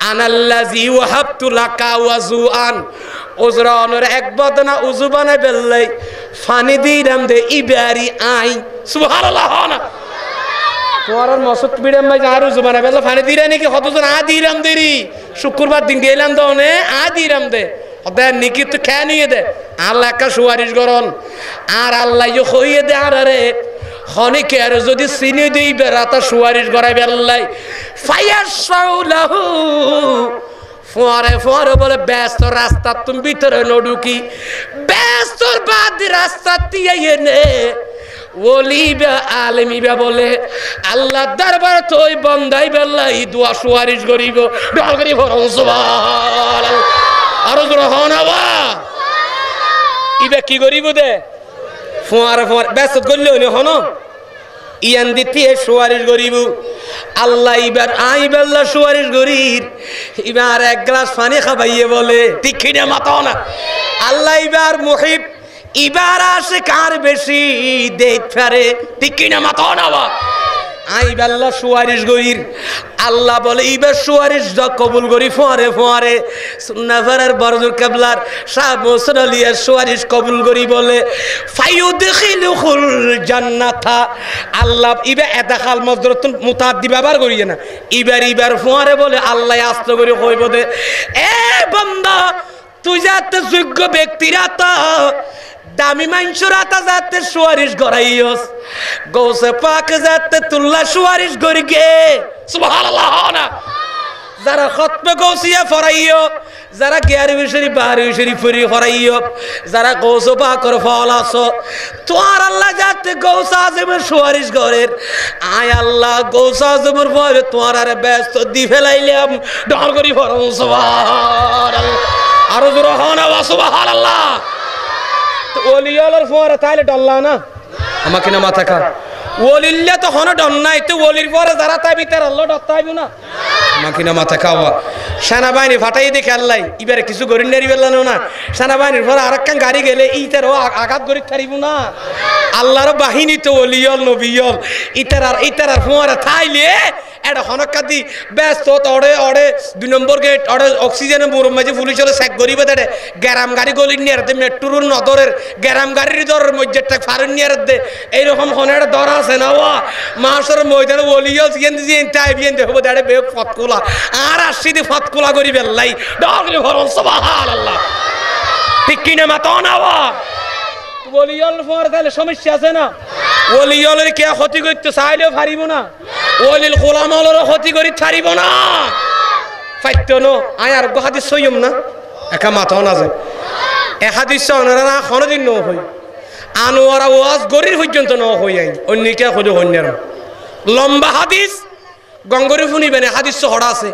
আনাল্লাযী ওয়াহাবতু লাকা ওয়াজুআন উজরানের এক বদনা উজু বানাই বেললাই ফানি দিরাম দে ইবারি আই সুবহানাল্লাহ না তোমার মসত বিড়াম ভাই আর উজু বানাই বেললা ফানি দিরা নাকি হতজন আ দিরাম দেরি শুক্রবার দিন গেলাম দনে আ দিরাম দে ওদের নিকি তো খেয়ে নিয়ে দে আল্লাহ একটা সুয়ারিশ করন আর আল্লাহ হইয়ে দে আর রে হনিকে আর যদি চিনি দিই বেড়াতা সুয়ারিশ করাই বেল্লাই ফায়াসাউলাহু ফরে বলে ব্যস্ত রাস্তা তুমি ভিতরে নডুকি ব্যস্তর বাদ রাস্তা দিয়ে এনে ওলিবা আলেমিবা বলে আল্লাহ দরবার তোই বন্দাই বেল্লাই দোয়া সুয়ারিশ করিব ডগরি ভরণ সুবহানাল্লাহ আর গ্রহণ হওয়া ইবে কি করিব দে ফোয়ারে ব্যস্ত করলে হন ইয়ান দিতে সুয়ারিশ করিব আল্লাহ এবার আইবাল্লাহ সুয়ারিশ করির এবার এক গ্লাস পানি খাবাইয়ে বলে ঠিক কিনা মাতাও না আল্লাহ এবার মুহিব এবার আসে কার বেশি দেখ ফেরে ঠিক কিনা মাতাও না আইবাল্লা সুয়ারিশ গরির আল্লাহ বলে ইবার সুয়ারিশ কবুল করি ফোয়ারে ফোয়ারে সুন্নাফারের বরজুর কেবলার শাহ মোহসেন আলিয়ার সুয়ারিশ কবুল করি বলে ফায়ুদখিলুহুল জান্নাতা আল্লাহ ইবা এতাখাল মজরতুন মুতাদ্দি ব্যবহার করিয়ে না ইবার ফোয়ারে বলে আল্লাহ আস্ত করে কইব দে এ বান্দা তুই যাতে যোগ্য ব্যক্তিরা তা দামি মানুষরা তা যাতে সুয়ারিশ গড়াইয়স গৌসে পাক যাতে তুল্লা সুয়ারিশ গড়ি গে সুবহানাল্লাহ না যারা খতমে গৌসিয়া ফরাইয় যারা গিয়ারবি শরীফ বাহারি শরীফ ফরাইয় যারা গৌস পাকর ফল আসো তোর আল্লাহ যাতে গৌস আজমের সুয়ারিশ গড়ের আয় আল্লাহ গৌস আজমের ভয় তোর আরে ব্যস্ত দি ফেলাইলাম ডর করি ফরম সুবহানাল্লাহ আরো জোরে হন আওয়াজ সুবহানাল্লাহ ওলিয়ালের পরে তাইলে ডল্লা না আমাকে না মাথা খা ওলিল্লা তো হন ডন নাই তো ওলির পরে যারা তাইবি তার আল্লাহ ডরতাইব না আমাকে না মাথা খাওয়া সেনাবাহিনী ফাটাই দেখে আল্লাহ এবারে কিছু গরিব নারী বেলানো না সেনাবাহিনীর পরে আরেকখান গাড়ি গেলে ইতার আঘাত গরি থারিব না আল্লাহর বাহিনী তো ওলিয়ল নবিয়ল ইতার আর ফোয়ারে থাইলে এটা হনকা দি ব্যস্ত অড়ে অড়ে 2 নম্বর গেট অড়ে অক্সিজেনের মুরম মাঝে পুলিশ হলে চেক করিবে দেড়ে গ্যারাম গাড়ি গলির নিয়ে দে মেট্রোর নদরের গ্যারাম গাড়ির দরের মধ্যে ফারুন নিয়ে দে এইরকম হনের দর আছে না ওয়া মাসের ময়দানে ওলিয়ল সিয়েন দিয়েন টাইবিয়েন দেখবো দেড়ে বে ফতকুলা আর আসি দি ফতকুলা করি বেল্লাই ডগলি ভরন সুবহানাল্লাহ ঠিক কিনা মাতো না ওয়া ওলিয়ল ফর তাহলে সমস্যা আছে না ওলিয়লের কে ক্ষতি করতে চাইলেও পারিব না ওলিল গোলামলের ক্ষতি করি ছাড়িব না ফাইত্য নো আয় আর হাদিস সইম না একা মাথাও না যায় এ হাদিস ওনারা না কোনোদিন ন হই আনোয়ারা ওয়াজ গরির পর্যন্ত ন হই আই অন্যকে খোঁজো অন্যের লম্বা হাদিস গঙ্গরি শুনিবেন হাদিস হড়া আছে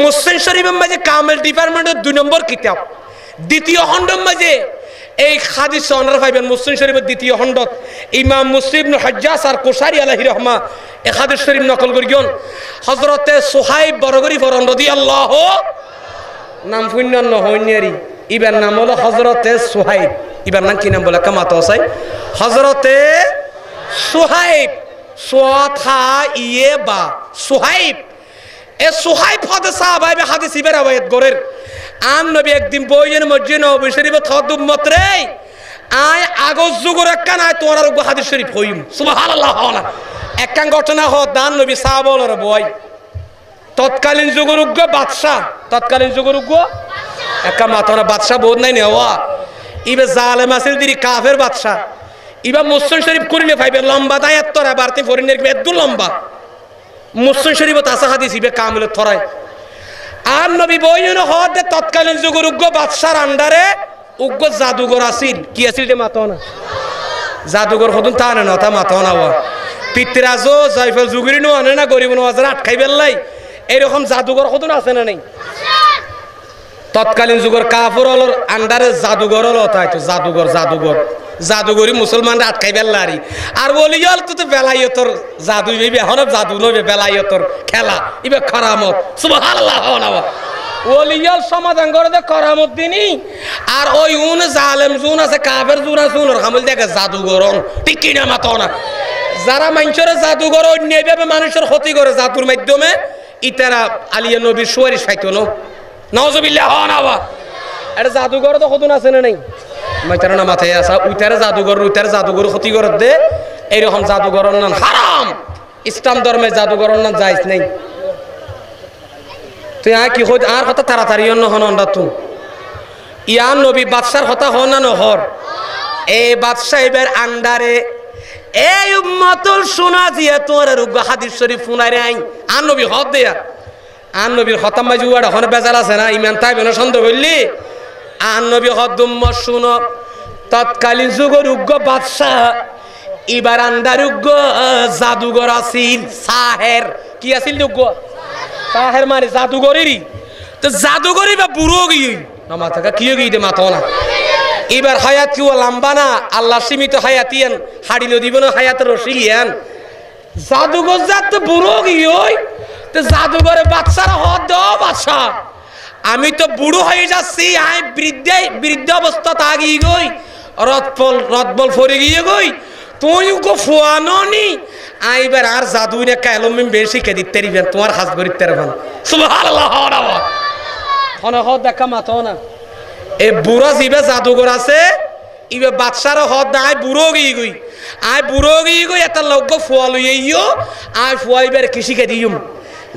মুসলিম শরীফের মাঝে কামেল ডিপার্টমেন্টের 2 নম্বর কিতাব দ্বিতীয় খণ্ডের মাঝে এই হাদিস ওনারা পাইবেন মুসলিম শরীফের দ্বিতীয় খণ্ডত ইমাম মুসলিম ইবনে হাজ্জাজ আর কুশারি আলাইহি রহমা এই হাদিস শরীফ নকল করিয়ন হযরতে সুহাইব বরগরি ফরন রাদিয়াল্লাহু নাম পুণ্যন নহইনারি ইবার নাম হলো হযরতে সুহাইব ইবার নাম কি নাম বলে কামাতো চাই হযরতে সুহাইব সুথা ইয়ে বা সুহাইব এ সুহাইব হদে সাহাবায়ে হাদিস ইবার আওয়ায়াত গরের আম নবী একদিন বইয়ের মসজিদে নববী শরীফে থদুম মতরে আয় আগজ যুগর একখান আয় তোমার আর হাদিস শরীফ হইম সুবহানাল্লাহ না একখান ঘটনা হ দান নবী সাহাবালর বই তৎকালীন যুগর উগ্র বাদশা তৎকালীন যুগর উগ্র একা মাথা বাদশা বোধ নাই নেওয়া ইবে জালেম আছিল দিরি কাফের বাদশা ইবা মুসলিম শরীফ করিলে পাইবে লম্বা দায়াত তোরা বারতে ফরিনের এত লম্বা মুসলিম শরীফত আসা হাদিস ইবে কামিলত থরায় আর নবী বইন হদে তৎকালীন যুগের উগ্র বাদশার আন্ডারে উগ্র জাদুঘর আছিল কি আছিল রে মাতো না জাদুঘর হদুন তা না তা মাতো না ওয়া পিতরাজো জাইফল যুগিরি নো আনে না গরিব নওয়াজরা আটকাই বেল্লাই এরকম জাদুঘর হদুন আছে না নাই তৎকালীন যুগের কাফেরর আন্ডারে জাদুঘর হলো তাই তো জাদুঘর জাদুঘরি মুসলমানরা আটকাই বেল্লারি আর ওলিয়াল তো বেলায়েতর জাদু হইবে এখন জাদু নইবে বেলায়েতর খেলা ইবে কারামত সুবহানাল্লাহ না ওলিয়াল সমাধান করে দে কারামত দিনি আর ওই উন জালেম জুন আছে কাফের জুন আছে উনর হামল দেখে জাদুঘরন ঠিক কি না মাতো না যারা মানুষের জাদুঘর অন্যভাবে মানুষের ক্ষতি করে জাদুর মাধ্যমে ইতারা আলিয়া নবীর সুয়ারিশ পাইতো না নাউজুবিল্লাহ না এটা জাদুঘর তো কতন আছে না নাই মাইতারা না মাথায় আসা উইতারে জাদুঘর ক্ষতি করে দে এইরকম জাদুঘর নাম হারাম ইসলাম ধর্মে জাদুঘর নাম জায়েজ নাই তুই কি হই আর কথা তাড়াতাড়ি অন্য হন অন্ডা তুই ইয়ান নবী বাদশার কথা হন না নহর এই বাদশা এবার আন্ডারে এই উম্মতুল শোনা দিয়া তোর রুগ হাদিস শরীফ ফুনারে আই আর নবী হদ দেয়া আর নবীর খতাম বাজু ওয়াড়া হন বেজাল আছে না ইমান তাই বেন সন্দেহ হইলি আর নবী হদুম্ম শুনো তৎকালীন যুগের উগ্র বাদশাহ এবার আন্ডার উগ্র জাদুঘর আছিল সাহের কি আছিল উগ্র সাহের মানে জাদুঘরেরই তো জাদুঘরই বা বুড়ো গিয়ে না মাথা কি গিয়ে দে মাথা না এবার হায়াত কি লম্বা না আল্লাহ সীমিত হায়াতিয়ান হাড়িল দিব না হায়াতের রসিলিয়ান জাদুঘর যাত বুড়ো গিয়ে তো জাদুঘরে বাচ্চারা হদ দাও বাচ্চা আমি তো বুড়ো হয়ে যাচ্ছি আই বৃদ্ধ অবস্থা তাগিয়ে গই রথবল ফরে গিয়ে গই তুই গো ফুয়ানি আইবার আর জাদু নে কালমিন বেশি কে দিতে রিবেন তোমার হাজ করিতে রাবেন সুবহানাল্লাহ ওয়া হন হদ দেখা মাতো না এ বুড়া জিবে জাদুঘর আছে ইবে বাদশার হদ না আই বুড়ো গই এটা লগ্গ ফুয়া লইও আই ফুয়াইবার কি শিখে দিউম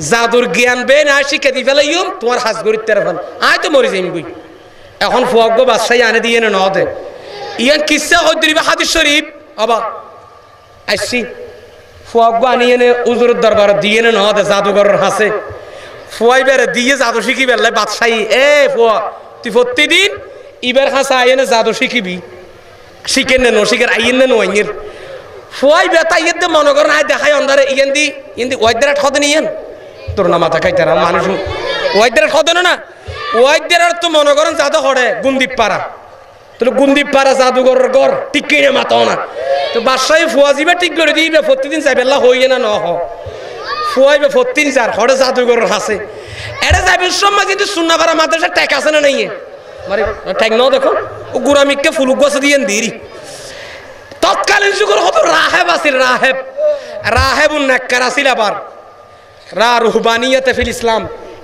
জাদুর জ্ঞান বে না শিখে দি ফেলাইম তোমার হাজ করিতে রাবেন আই তো মরি যাইম গই এখন ফুয়াগ্গ বাদশাই আনে দিয়ে না নদে ইয়ান কিসসা হদ্রিবা হাদিস শরীফ আবা আইসি ফুয়াগ্গ আনিয়ে নে উজুরের দরবার দিয়ে না নদে জাদুঘরের হাসে ফুয়াইবার দিয়ে জাদু শিখি বেলে বাদশাই এ ফুয়া তুই প্রতিদিন ইবার হাসা আইনে জাদু শিখিবি শিখেন না নশিকের আইন না নইয়ের ফুয়াই বেতা ইয়েতে মনে করেন আই দেখাই অন্ধারে ইয়েন্দি ওয়াইদারা ঠদে নিয়েন তোর না মাথা খাইতারা মানুষ ওয়াইদারা ঠদে না ওয়াইদার তো মনে করেন জাদু হড়ে গুন্দীপ পাড়া তোর গুন্দীপ পাড়া জাদুঘরের গড় ঠিক কিনে মাতাও না তো বাদশাই ফুয়া জিবে ঠিক করে দিবে প্রতিদিন চাইবেলা হইয়ে না নহ ফুয়াইবে প্রতিদিন চার হড়ে জাদুঘরের হাসে এটা যাইবের সময় কিন্তু সুন্নাপাড়া মাদ্রাসা ট্যাক আছে না নাই মানে ট্যাক নাও দেখো ও গুরামিককে ফুলুক গছ দিয়ে দিরি তৎকালীন যুগের হতো রাহেব আছিল রাহেব নেককার আছিল আবার রুহবানিয়তে ফিল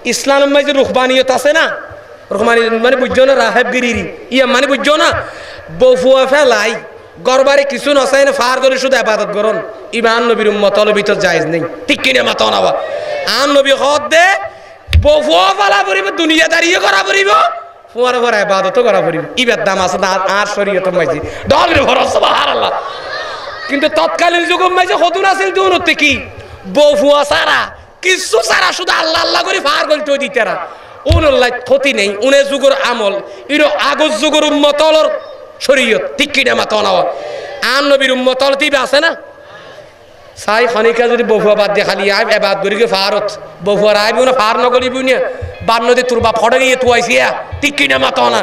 ইসলামের মাঝে রুহবানিয়ত আছে না রুহবানিয়ত মানে বুঝছো না রাহেব গিরিরি ইয়া মানে বুঝছো না বফুয়া ফেলাই গরবারে কিছু নসাই না ফার করে শুধু ইবাদত করন ইমান নবীর উম্মতর ভিতর জায়েজ নেই ঠিক কিনে মাতো না আন নবী হদ দে বফুয়া ফালা পড়িব দুনিয়াদারিও করা পড়িব ফুয়ার পর ইবাদতও করা পড়িব ইবার দাম আছে না আর শরীয়তের মাঝে ডগরে ভরস সুবহানাল্লাহ কিন্তু তৎকালীন যুগের মাঝে হদুন আছিল দুনতে কি বফুয়া সারা কিছু সারা শুধু আল্লাহ আল্লাহ করে ফার করে তো দিতেরা উনল্লাহ ক্ষতি নেই উনে যুগের আমল ইরো আগর যুগের উম্মতর শরীয়ত ঠিক কিনা মাতো না আন নবীর উম্মতর দিবে আছে না সাই খনিকা যদি বফুয়া বাদ দিয়ে খালি আইব এবাদ করি গে ফারত বফুয়ার আইব না ফার নগরিব না বার নদী তোর বাপ ফটে গিয়ে তুয়াইছিয়া ঠিক কিনা মাতো না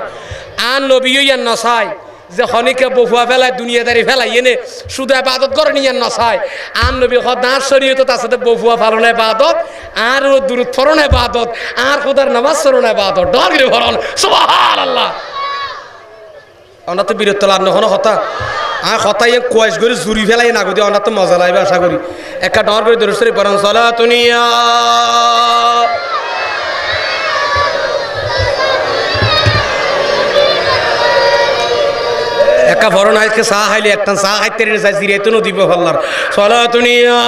আন নবী ইয়ান নসাই যে খনিকা বফুয়া ফেলায় দুনিয়াদারি ফেলাই এনে শুধু ইবাদত করে নিয়ান নসাই আন নবী খদার শরীয়ত আছে বফুয়া ফালন ইবাদত আর দুরুদ ফরন ইবাদত আর খোদার নামাজ পড়ন ইবাদত ডগরে ভরন সুবহানাল্লাহ আমরা তো বিরত লাভ নহন হতা আর হতাই কোয়াশ করে জুরি ফেলাই না গদি আমরা তো মজা লাগবে আশা করি একটা ডর করে দরুসরি পড়ন সালাতুনিয়া একটা ভরণ আজকে চা খাইলে একটা চা খাইতে চাই জিরাইতো দিব হল্লার সালাতুনিয়া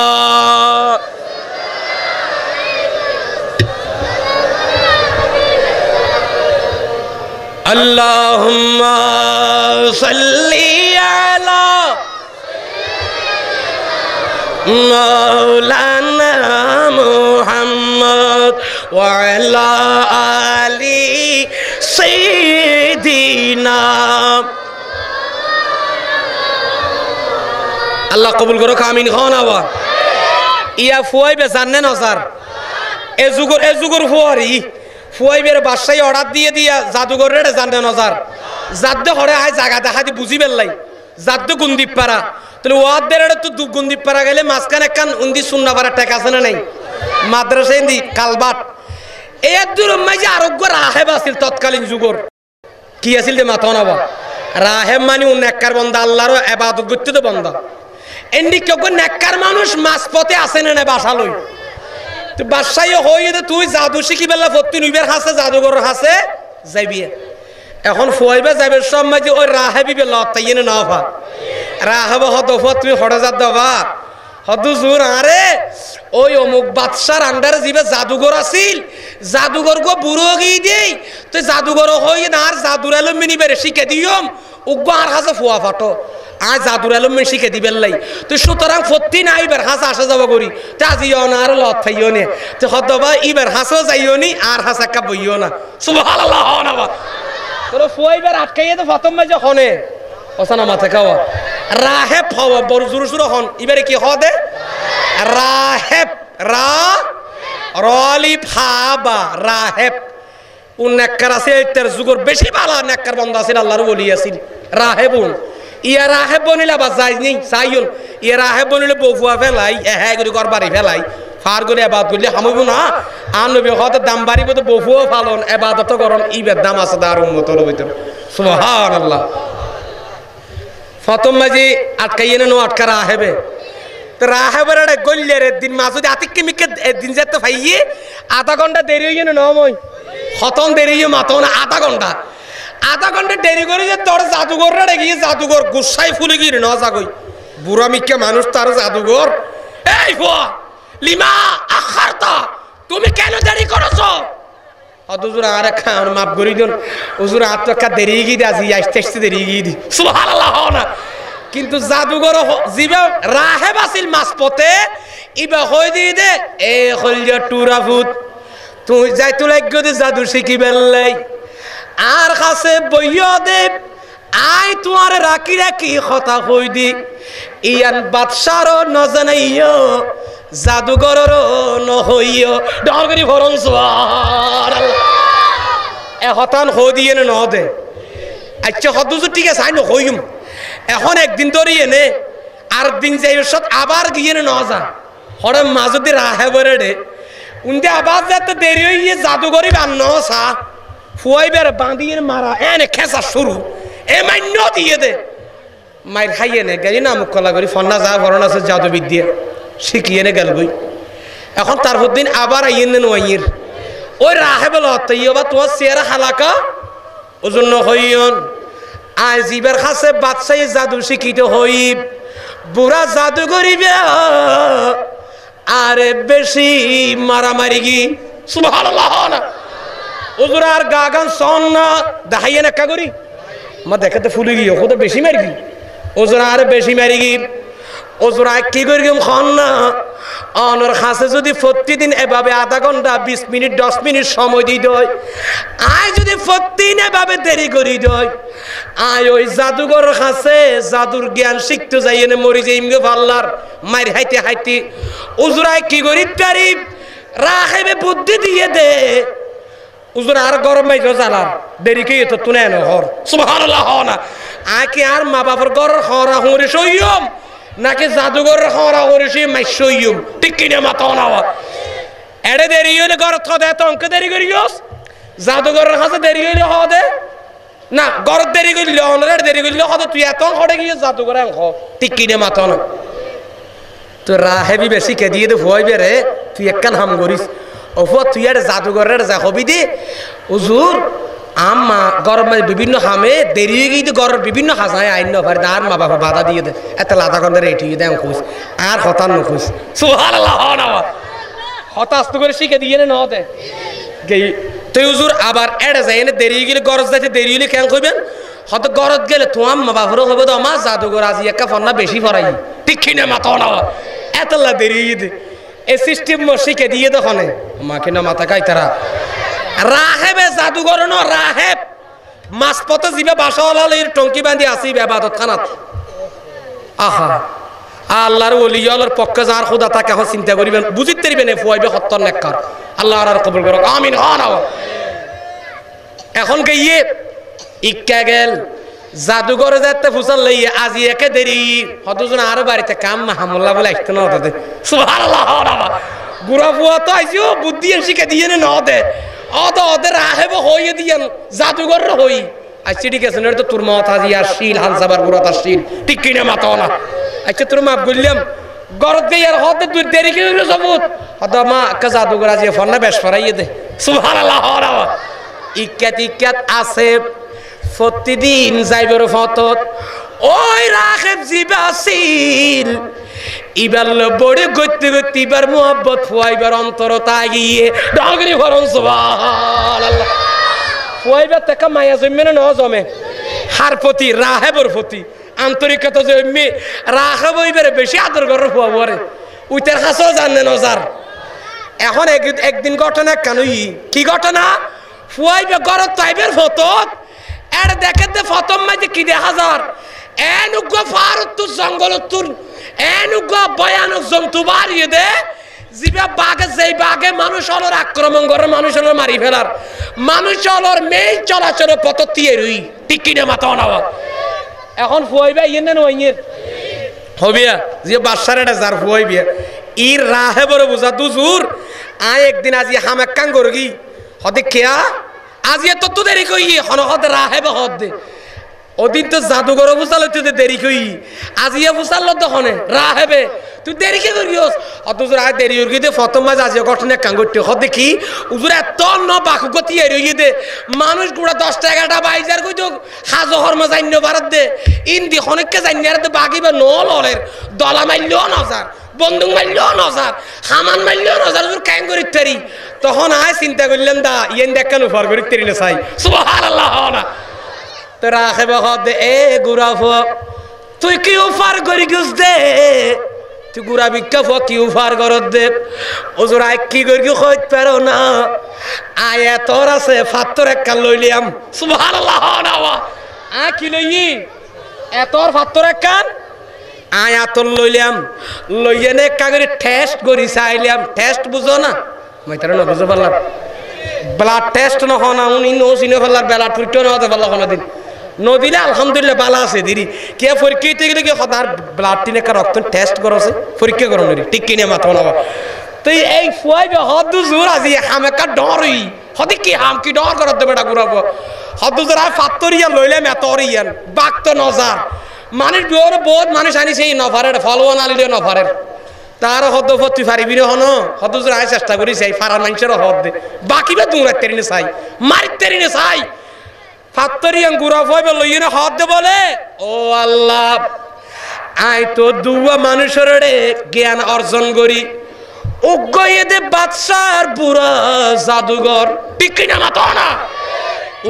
আল্লাহুম্মা সাল্লি আলা মাওলানা মুহাম্মদ ওয়া আলা আলি সাইয়্যিদিনা আল্লাহ কবুল করো আমিন হন আওয়া ইয়া ফুয়াইবে জানে না স্যার এ যুগর ফুয়ারি ফুয়াইবের বাদশাই অর্ডার দিয়ে দিয়া জাদুঘরের জানে না স্যার জাদ্দ হরে আয় জায়গা দেখা দি বুঝি পেলাই জাদ্দ গুন্দীপ পাড়া তাহলে ওয়াদের তো গুন্দীপ পাড়া গেলে মাঝখানে একখান উন্দি সুন্না পাড়া টেক আছে না নাই মাদ্রাসা ইন্দি কালবাট এই দূর মাঝে আরোগ্য রাহেব আছিল তৎকালীন যুগর কি আছিল যে মাথা নাবা রাহেব মানে নেককার বন্দা আল্লাহর ইবাদত করতে তো বন্দা এন্ডি কেউ নেককার মানুষ মাঝপথে আসে না বাসা লই তো বাদশাই হই তুই জাদু শিখি বেলা ভর্তি নিবের হাসে জাদুঘর হাসে যাইবি এখন ফুয়াইবা যাবে সব মাঝে ওই রাহেবি বেলা তাই না ভা রাহেব হদফ তুমি হড়ে যা দবা হদু জোর আরে ওই অমুক বাদশার আন্ডারে যিবে জাদুঘর আছিল জাদুঘর গো বুড়ো গিয়ে দেই তো জাদুঘর হই না আর জাদুর আলম মিনি বেড়ে শিখে দিয়ম উগ্র আর হাসে ফুয়া ফাটো আর জাদুর আলম মিনি শিখে দিবেন লাই তুই সুতরাং ফত্তি না ইবার হাসা আসা যাব করি তা আজিও না আর লত থাইও নে তো হদবা ইবার হাসও যাইও নি আর হাসা কা বইও না সুবহানাল্লাহ না তোর ফুয়াইবার আটকাইয়ে তো ফতম মাঝে হনে ওসানা মাথা খাওয়া রাহেব হওয়া বড় জোর জোর হন এবারে কি হদে রাহেব রা রলি ফাবা রাহেব ও নেককার আছে তার যুগর বেশি ভালো নেককার বন্ধ আছে আল্লাহর ওলি আছিল রাহেবুন ইয়া রাহেব বনিলা বা যাই নেই চাইন ইয়া রাহেব বনিলে বফুয়া ফেলাই হ্যাঁ করে গরবারি ফেলাই ফার করে এবাদত করলে হামইব না আন নবী হতে দাম বাড়িব তো বফুয়া ফালন এবাদত করন ইবের দাম আছে তার উম্মতের ভিতর সুবহানাল্লাহ ফতম মাঝে আটকাইয়ে না আটকা রাহেবে তো রাহেবের গল্লের দিন মা যদি আতিককে মিকে দিন যেতে ভাইয়ে আধা ঘন্টা দেরি হয়ে গেল নময় খতম দেরি হয়ে মাতো না আধা ঘন্টা দেরি করে যে তোর জাদুঘরটা গিয়ে জাদুঘর গুসাই ফুলে গিয়ে ন জাগই বুড়া মিকে মানুষ তার জাদুঘর এই ফুয়া লিমা আখারতা তুমি কেন দেরি করছো হুজুর আর খান মাফ করি দিন হুজুর আর তো একটা দেরি গিয়ে দি আজি আসতে দেরি গিয়ে দি সুবহানাল্লাহ না কিন্তু জাদুঘর জিবা রাহেব আসিল মাসপতে ইবা হই দি দে এ খলজা টুরাফুত তুই যাই তো লাগো দে জাদু শিখি বেললাই আর কাছে বইয়া দে আই তোমার রাখি রাখি কথা কই দি ইয়ান বাদশার ন জানাইও জাদুঘরর ন হইও ডগরি ফরন সুবহানাল্লাহ এ হতান হই দিয়ে ন দে আচ্ছা হদুজু ঠিক আছে আই ন হইম এখন একদিন ধরে এনে আর দিন যাই সত আবার গিয়ে ন যা হরে মাঝদি রাহে বরে রে উনতে আবার যাতে দেরি হয়ে জাদুঘরি বান্ন সা ফুয়াইবার বাঁধিয়ে মারা এনে খেসা শুরু এ মান্য দিয়ে দে মাইর খাইয়ে নে গেলি না মুখ কলা করি ফন্না যা ভরণ আছে জাদুবিদ্যা শিখিয়ে নে গেল বই এখন তারপর দিন আবার আইয়েন নে নোয়াইয়ের ওই রাহে বলো তৈবা তোমার চেয়ারা হালাকা ওজন্য হইয়ন আজ ইবার কাছে বাদশাহ জাদু শিখিত হইব বুড়া জাদু করিবে আরে বেশি মারামারি গি সুবহানাল্লাহ না ওজুর আর গাগান সন না দেখাইয়ে না কা করি মা দেখাতে ফুলে গিয়ে ওদের বেশি মারি গি ওজুর আর বেশি মারি গি ওজুর আর কি করি খন না অনর কাছে যদি প্রতিদিন এভাবে আধা ঘন্টা 20 মিনিট 10 মিনিট সময় দিই দয় আয় যদি প্রতিদিন এভাবে দেরি করি দয় আয় ওই জাদুঘর কাছে জাদুর জ্ঞান শিখতে যাই এনে মরি যে ইমগে পাল্লার মার হাইতে হাইতে উজরায় কি করি তারিফ রাহেবে বুদ্ধি দিয়ে দে উজরা আর গরম মাই জ্বালার দেরি কে তো তুনে ন হর সুবহানাল্লাহ না আকে আর মা বাবার ঘর হরা হরে সইয়ম নাকি জাদুঘর হরা হরে সই মাই সইয়ম ঠিক কিনা মাথা না এড়ে দেরি হলে ঘর থদে তো অঙ্ক দেরি করিস জাদুঘর কাছে দেরি হলে হদে না ঘর দেরি করলে অনরের দেরি করলে হদে তুই এত হড়ে গিয়ে জাদুঘর অঙ্ক ঠিক কিনা মাথা না তো রাহেবি বেশি কে দিয়ে দে ভয় বেরে তুই একখান হাম করিস ওফ তুই আর জাদুঘরের যা হবি দে হুজুর আম্মা গরমে বিভিন্ন হামে দেরি হয়ে গিয়ে গরের বিভিন্ন হাসায় আইন নফার আর মা বাবা বাধা দিয়ে দে এত লাদা গন্ধে রেটি দে আমি খুশ আর হতান নখুশ সুবহানাল্লাহ না হতাশ তো করে শিখে দিয়ে ন দে গেই তুই হুজুর আবার এড়ে যায় এনে দেরি গেলে গরজ যাইতে দেরি হলে কেন কইবেন হয়তো গরজ গেলে তো আম্মা বাবারও হবে তো আমার জাদুঘর আজি একা ফন্না বেশি ফরাই ঠিক কিনে মাথা না এতলা দেরি দে এই সিস্টেম শিখে দিয়ে দোকানে মাকে না মাথা খাই তারা রাহেবে জাদুঘর ন রাহেব মাছ পথে যাবে বাসাওয়ালার টঙ্কি বাঁধি আসি ইবাদত খানাত আহা আল্লাহর ওলিয়ার পক্ষে যার খোদা তাকে এখন চিন্তা করিবেন বুঝিতে পারিবেন ফুয়াইবে সত্তর নেককার আল্লাহ আর কবুল করুক আমিন হন এখন গিয়ে ইক্কা গেল জাদুঘরে যাতে ফুসাল লইয়ে আজি একে দেরি হতজন আর বাড়িতে কাম মাহমুল্লাহ বলে আসতে না হতে সুবহানাল্লাহ গুড়া ফুয়া তো আইসিও বুদ্ধি শিখে দিয়ে ন দে অত ওদের রাহেব হইয়ে দিয়েন জাদুঘর হই আচ্ছা ঠিক আছে তো তোর মাথা দিয়া শিল হালসাবার গুড়া তার শিল ঠিক কিনে মাথা না আচ্ছা তোর মা বললাম গরত গিয়ে আর হতে তুই দেরি করে সবুত হত মা কা জাদুঘর আজি ফন্না বেশ ফরাইয়ে দে সুবহানাল্লাহ ইক্কাত ইক্কাত আছে প্রতিদিন যাইবার ফতত ওই রাহেব জিবাসিল ইবার বড়ে গতি গতি ইবার মোহাব্বত ফুয়াইবার অন্তর তাগিয়ে ডগরি ফরন সুবহানাল্লাহ ফুয়াইবার টাকা মায়া জমে না জমে হার প্রতি রাহেবর প্রতি আন্তরিকতা জমে রাহেব ইবারে বেশি আদর করে ফুয়াবরে উইটার কাছেও জানে নজার এখন একদিন ঘটনা কেনই কি ঘটনা ফুয়াইবে গরত তাইবের ফতত এর দেখে দে ফতম মাঝে কি দেখা যার এনুগ ফারুত জঙ্গল তুর এনুগ ভয়ানক জন্তু বাড়িয়ে দে জিবা বাঘে যেই বাঘে মানুষ হলোর আক্রমণ করে মানুষ হলোর মারি ফেলার মানুষ হলোর মেই চলাচল পথ দিয়ে রুই ঠিক কিনে মাথা নাওয়া এখন ফুয়াইবা ইয়ে না নইয়ের হবিয়া যে বাদশার এটা যার ফুয়াইবিয়া ইর রাহে বড় বুঝা দুজুর আয় একদিন আজি হামাক্কান করগি হদে কেয়া আজি এত তো দেরি কই হন হদে রাহেবে হদ দে ওদিন তো জাদুঘর বুঝাল হইতে দেরি কই আজি বুঝাল তো হনে রাহেবে তুই দেরি কে করিস অত হুজুর আয় দেরি হয়ে গিয়ে প্রথম মাঝে আজ ঘটনা কাম করতে হ দেখি হুজুর এত ন বাকু গতি এর হয়ে দে মানুষ গুড়া 10 টাকাটা বাইজার কই তো হাজো হরমা জান্য ভারত দে ইন্দি খনিককে জান্য আর দে বাকিবা নল হলের দলা মাইল্য নজার বন্দুক মাইল্য নজার হামান মাইল্য নজার হুজুর কাম করি তারি তখন আয় চিন্তা করলাম দা ইয়েন দেখানো ফর করি তারি না চাই সুবহানাল্লাহ না তো রাখে বহ দে এ গুরাফ তুই কি উফার করি গেছ দে তুই গুড়া ভিক্ষা ফ কি উফার করত দে হুজুর আয় কি করি কইত পারো না আয় তোর আছে ফাত্তর একটা লইলিয়াম সুবহানাল্লাহ না আ কি লইই এতর ফাত্তর একখান আয় আতর লইলিয়াম লইয়েনে একটা করে টেস্ট করি চাইলিয়াম টেস্ট বুঝো না মাইতারা না বুঝো পারলাম ব্লাড টেস্ট না হনা উনি নো চিনে ফেলার ব্লাড পরীক্ষা না হতে পারলো কোনো দিন নদীলে আলহামদুলিল্লাহ বালা আছে দিদি কে পরীক্ষা গেলে কি তার ব্লাড টিনে একটা রক্ত টেস্ট করছে পরীক্ষা করো নদী ঠিক কিনে মাথা না তুই এই ফুয়াইবে হদ জোর আজি হামেকা ডরই হদি কি হাম কি ডর করত দে বেটা গুরাবো হদ জোর আর ফাত্তরিয়া লইলে মেতরিয়ান বাক্ত নজার মানুষ বিওর বহুত মানুষ আনি সেই নফারের ফলওয়ান আলিলে নফারের তার হদ তুই পারিবি রে হন হদ জোর আয় চেষ্টা করি চাই ফারার মানুষের হদ দে বাকি বে দূর তেরিনে চাই মারিত তেরিনে চাই ফাত্তরিয়ান গুরাব হইবে লইনে হদ দে বলে ও আল্লাহ আই তো দুয়া মানুষের জ্ঞান অর্জন করি উগ্গয়েদে বাদশার বুড়া জাদুঘর ঠিক কিনা মাতো না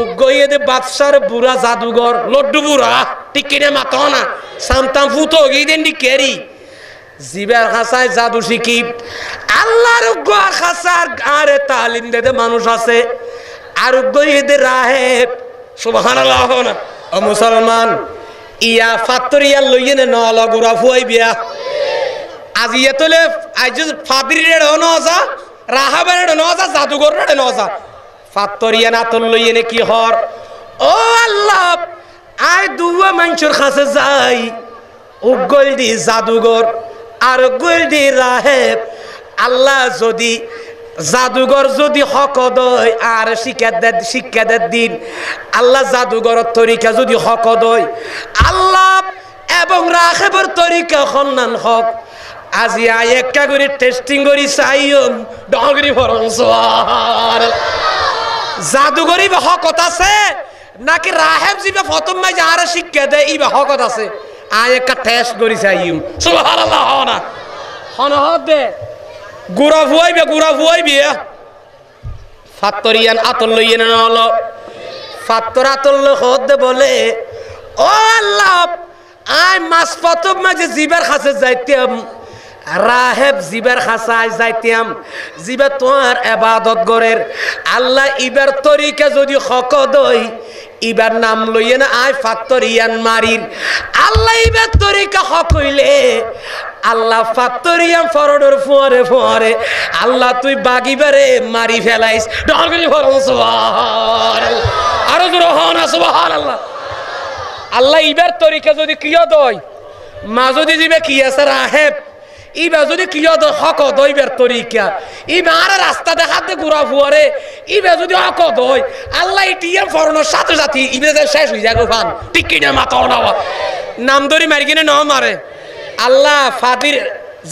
উগ্গয়েদে বাদশার বুড়া জাদুঘর লড্ডু বুড়া ঠিক কিনা মাতো না সামতাম ফুটো গিদেন দি কেরি জিবার হাসায় জাদু শিখি আল্লাহর উগ্গ হাসার আরে তালিম দেতে মানুষ আছে আর উগ্গয়েদে রাহেব সুবহানাল্লাহ না ও মুসলমান ইয়া ফাত্তরিয়া লইয়েনে নল গুরা ফুয়াই বিয়া আজি এতলে আজ ফাদরির নজা রাহাবের নজা জাদুঘরের নজা ফাত্তরিয়া না তোর লইয়েনে কি হর ও আল্লাহ আই দুয়া মানুষের কাছে যাই উগল দি জাদুঘর আর উগল দি রাহেব আল্লাহ যদি জাদুঘর যদি হক দয় আর শিক্ষা দেয় দিন আল্লাহ জাদুঘরের তরিকা যদি হক দয় আল্লাহ এবং রাহেবের তরিকা খন্নান হক আজি আই একটা করে টেস্টিং করি চাইম ডগরি ফরনসওয়ার জাদুঘরি হকত আছে নাকি রাহেব জিবে প্রথম মাই আর শিক্ষা দেয় ইবা হকত আছে আই একটা টেস্ট করি চাইম সুবহানাল্লাহ না হন দে গুরা ফুয়াইবে ফাত্তরিয়ান আতল লইয়েন হলো ফাত্তর আতল হদ দে বলে ও আল্লাহ আই মাস প্রথম মাঝে জিবার কাছে যাইতাম রাহেব জিবার খাসায় যাইতাম জিবা তোমার ইবাদত গরের আল্লাহ ইবার তরিকা যদি হক দই ইবার নাম লইয়ে না আয় ফাত্তরিয়ান মারির আল্লাহ ইবার তরিকা হক হইলে আল্লাহ ফাত্তরিয়ান ফরডর ফুয়ারে আল্লাহ তুই বাগিবারে মারি ফেলাইস ডগরি ফরন সুবহানাল্লাহ আরো জোরে হন সুবহানাল্লাহ আল্লাহ ইবার তরিকা যদি কিয় দই মা যদি জিবে কি আছে রাহেব ইবা যদি কিয় দ হক দইবার তরিকা ইবা আর রাস্তা দেখাতে ঘুরা ফুয়ারে ইবা যদি হক দই আল্লাহ ইটিয়া ফরনের সাথে সাথে ইবা শেষ হয়ে যাবে ফান ঠিক কিনা মাথা ওনাওয়া নাম ধরি মারি কিনে ন মারে আল্লাহ ফাদির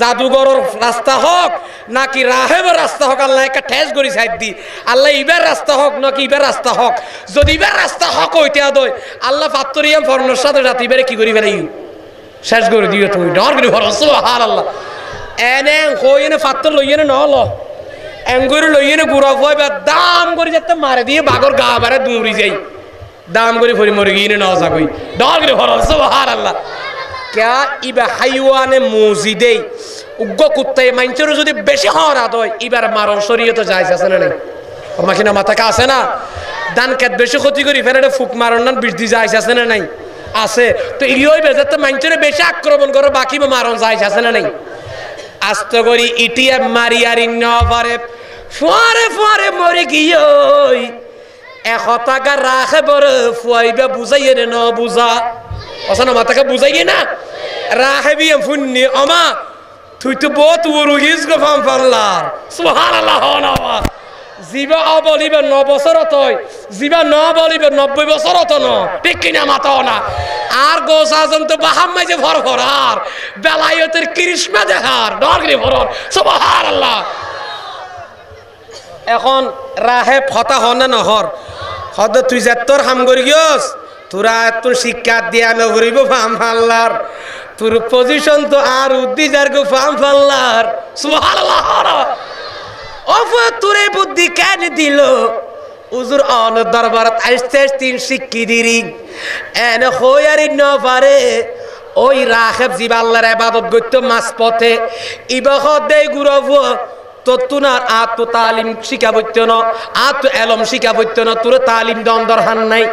জাদুঘরের রাস্তা হোক নাকি রাহেবের রাস্তা হোক আল্লাহ একটা ঠেস করি সাইড দি আল্লাহ ইবার রাস্তা হোক নাকি ইবার রাস্তা হোক যদি ইবার রাস্তা হক হইতে দই আল্লাহ ফাত্তরিয়াম ফরনের সাথে সাথে ইবারে কি করি ফেলাই শেষ করে দিও তুমি ডর করে ফর সুবহানাল্লাহ এনে কইনে ফাত্তর লইয়েনে নল এঙ্গুরি লইয়েনে গুড়া ফুয়াইবা দাম করে যেতে মারে দিয়ে বাগর গা বারে দৌড়ি যাই দাম করে ফরি মরে গিয়ে ন যাকই ডর করে ফর সুবহানাল্লাহ ক্যা ইবা হাইওয়ানে মসজিদে উগ্গ কুত্তাই মাইনচের যদি বেশি হরা দয় ইবার মারণ শরীয়তে যাইছে আছে না নাই মাখিনা মাথাকা আছে না দান কেত বেশি ক্ষতি করি ফেলে ফুক মারণ না বৃদ্ধি যাইছে আছে না নাই আছে তো ইয়ই বেজাতে মাইনচের বেশি আক্রমণ করে বাকি মারণ যাইছে আছে না নাই আস্ত করি ইটিয়া মারি আর ইন্নভারে ফুয়ারে মরে গিয়ই 100 টাকা রাখে বড় ফুয়াইবা বুঝাইয়ে ন বুঝা অসনা মাতাকে বুঝাইয়ে না রাখে বিয়ে ফুন্নি অমা তুই তো বহুত উরুগিস গো ফাম ফাল্লার সুবহানাল্লাহ না জিবা বলিবে 9 বছরত হয় জিবা বলিবে 90 বছরত ন ঠিক কিনা মাতাও না আর গোস আজম তো বাহাম্মাই যে ভর আর বেলায়েতের কৃষ্ণা দেখার ডগরি ভরর সুবহানাল্লাহ এখন রাহেব হতা হন না হর হদ তুই যে তোর হাম করি গিয়স তোরা তোর শিক্ষা দিয়া নগরিব ফাম ফাল্লার তোর পজিশন তো আর উদ্দিজার গো ফাম ফাল্লার সুবহানাল্লাহ অফ তোরে বুদ্ধি কেন দিল উজুর অন দরবারত আইসতে তিন শিক্ষি দিরি এন হইয়ারি ন পারে ওই রাহেব জিব আল্লাহর ইবাদত করতে মাস পথে ইবাহ দেই গুরব তোতুনার আত তালিম শিখাবইত না আত এলম শিখাবইত না তোর তালিম দন দরহান নাই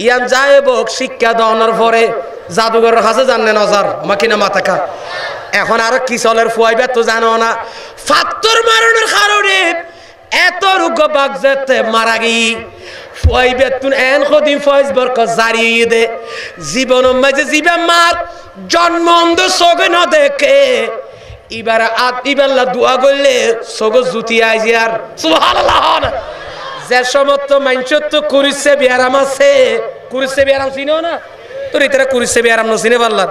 ইয়ান যাইব শিক্ষা দনের পরে জাদুঘরের কাছে জাননে নজর আমাকে না মাথাকা এখন আর কি চলের ফুয়াইবে তো জানো না ফাত্তর মারণের কারণে এত রোগ বাগ যেতে মারা গি ফুয়াইবে তুন এন খদিম ফয়েজ বরক জারি দে জীবন মাঝে জীবে মার জন্ম অন্ধ সগে না দেখে এবার ইবাল্লা দোয়া করলে সগো জুতি আইজিয়ার সুবহানাল্লাহ যে সমস্ত মানুষ তো কুরিসে বিয়ারাম আছে কুরিসে বিয়ারাম চিনো না তোর ইতারা কুরিসে বিয়ারাম ন চিনে পারলাম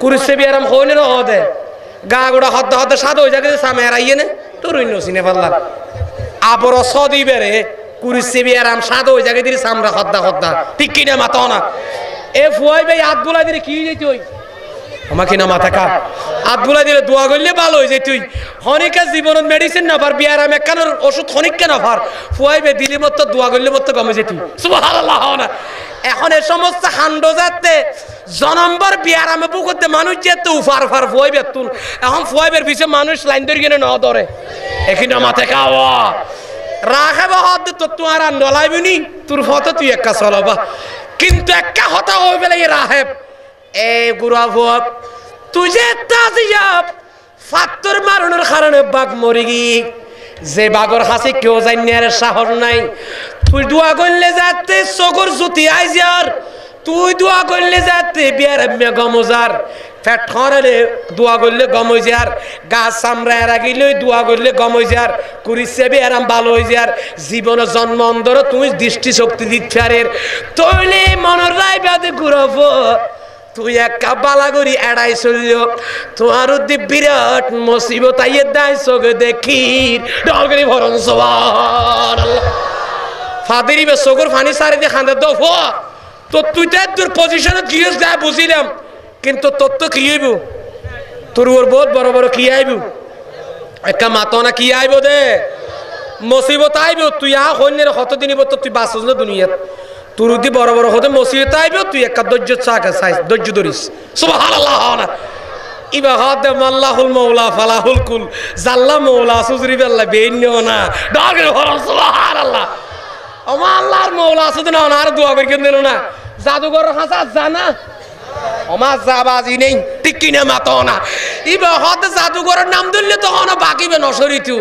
কুরিসে বিয়ারাম হইলে না হদে গা গোড়া হদ্দা হদ্দা সাদ হয়ে যাকে সামনে আইয়ে না তোর অন্য চিনে পারলাম আবর সদি বেড়ে কুরিসে বিয়ারাম সাদ হয়ে যাকে দিলে সামরা হদ্দা হদ্দা ঠিক কিনা মাতাও না এ ফুয়াই ভাই হাত বুলাই দিলে কি যেত ওই আমাকে না মাথা কা হাত বুলাই দিলে দোয়া করলে ভালো হয়ে যায় তুই হনিকা জীবনত মেডিসিন না পার বিয়ারাম একখানোর ওষুধ হনিক কেন পার ফুয়াই ভাই দিলি মতো দোয়া করলে মতো কমে যেত সুবহানাল্লাহ না এখন এ সমস্ত হান্ড যাতে জনম্বর বিয়ারামে বুকতে মানুষ যেতে উফার ফার ফুয়াই বেতুন এখন ফুয়াই বের পিছে মানুষ লাইন ধরে কিনে ন ধরে এখানে মাথা খাওয়া রাখে বা হদ তো তোমার আর নলাইবনি তোর ফটো তুই একা চলাবা কিন্তু একা হতা হয়ে গেলে রাহেব এ গুড়া ভুয়াব তুই যে তাজিয়াব ফাত্তর মারণের কারণে বাঘ মরি গি যে বাঘর হাসি কেউ জানি আর সাহস নাই তুই দোয়া করলে যাতে চকুর জুতি আইজার তুই দোয়া করলে যাতে বিয়ার গমজার ফ্যাট খরালে দোয়া করলে গমজার গাছ সামরায় রাখিলে দোয়া করলে গমজার কুরিসে বিয়ারাম ভালো হয়ে যার জীবন জন্ম অন্তর তুমি দৃষ্টি শক্তি দিচ্ছারের তৈলে মনের রায় বাদে ঘুরাব তুই একা বালা করি এড়াই চলল তোমার উদ্দীপ বিরাট মুসিবত আইয়ে দায় চোখে দেখি ডগরি ভরণ সুবহানাল্লাহ ফাদেরি বে চোখের ফানি সারি দিয়ে খান্দে দফ তো তুই তো তোর পজিশনে গিয়েছ যা বুঝিলাম কিন্তু তোর তো কি আইব তোর ওর বহুত বড় বড় কি আইব একা মাতো না কি আইব দে মুসিবত আইব তুই আ হইনের কতদিন বত তুই বাঁচছ না দুনিয়াত তোর উদি বড় বড় হতে মুসিবত আইব তুই একা ধৈর্য চাকা চাই ধৈর্য ধরিস সুবহানাল্লাহ না ইবা হাদ আল্লাহুল মাওলা ফালাহুল কুল জাল্লা মাওলা সুজরি বিল্লাহ বেইনো না ডাগের হরম সুবহানাল্লাহ আমার আল্লাহর মাওলা শুধু না আর দোয়া করে কেন না জাদুঘর হাসা জানা আমার জাবাজি নেই ঠিক কিনা মাতো না ইবা হদ জাদুঘরের নাম ধরলে তখন বাকিবে নসরি তু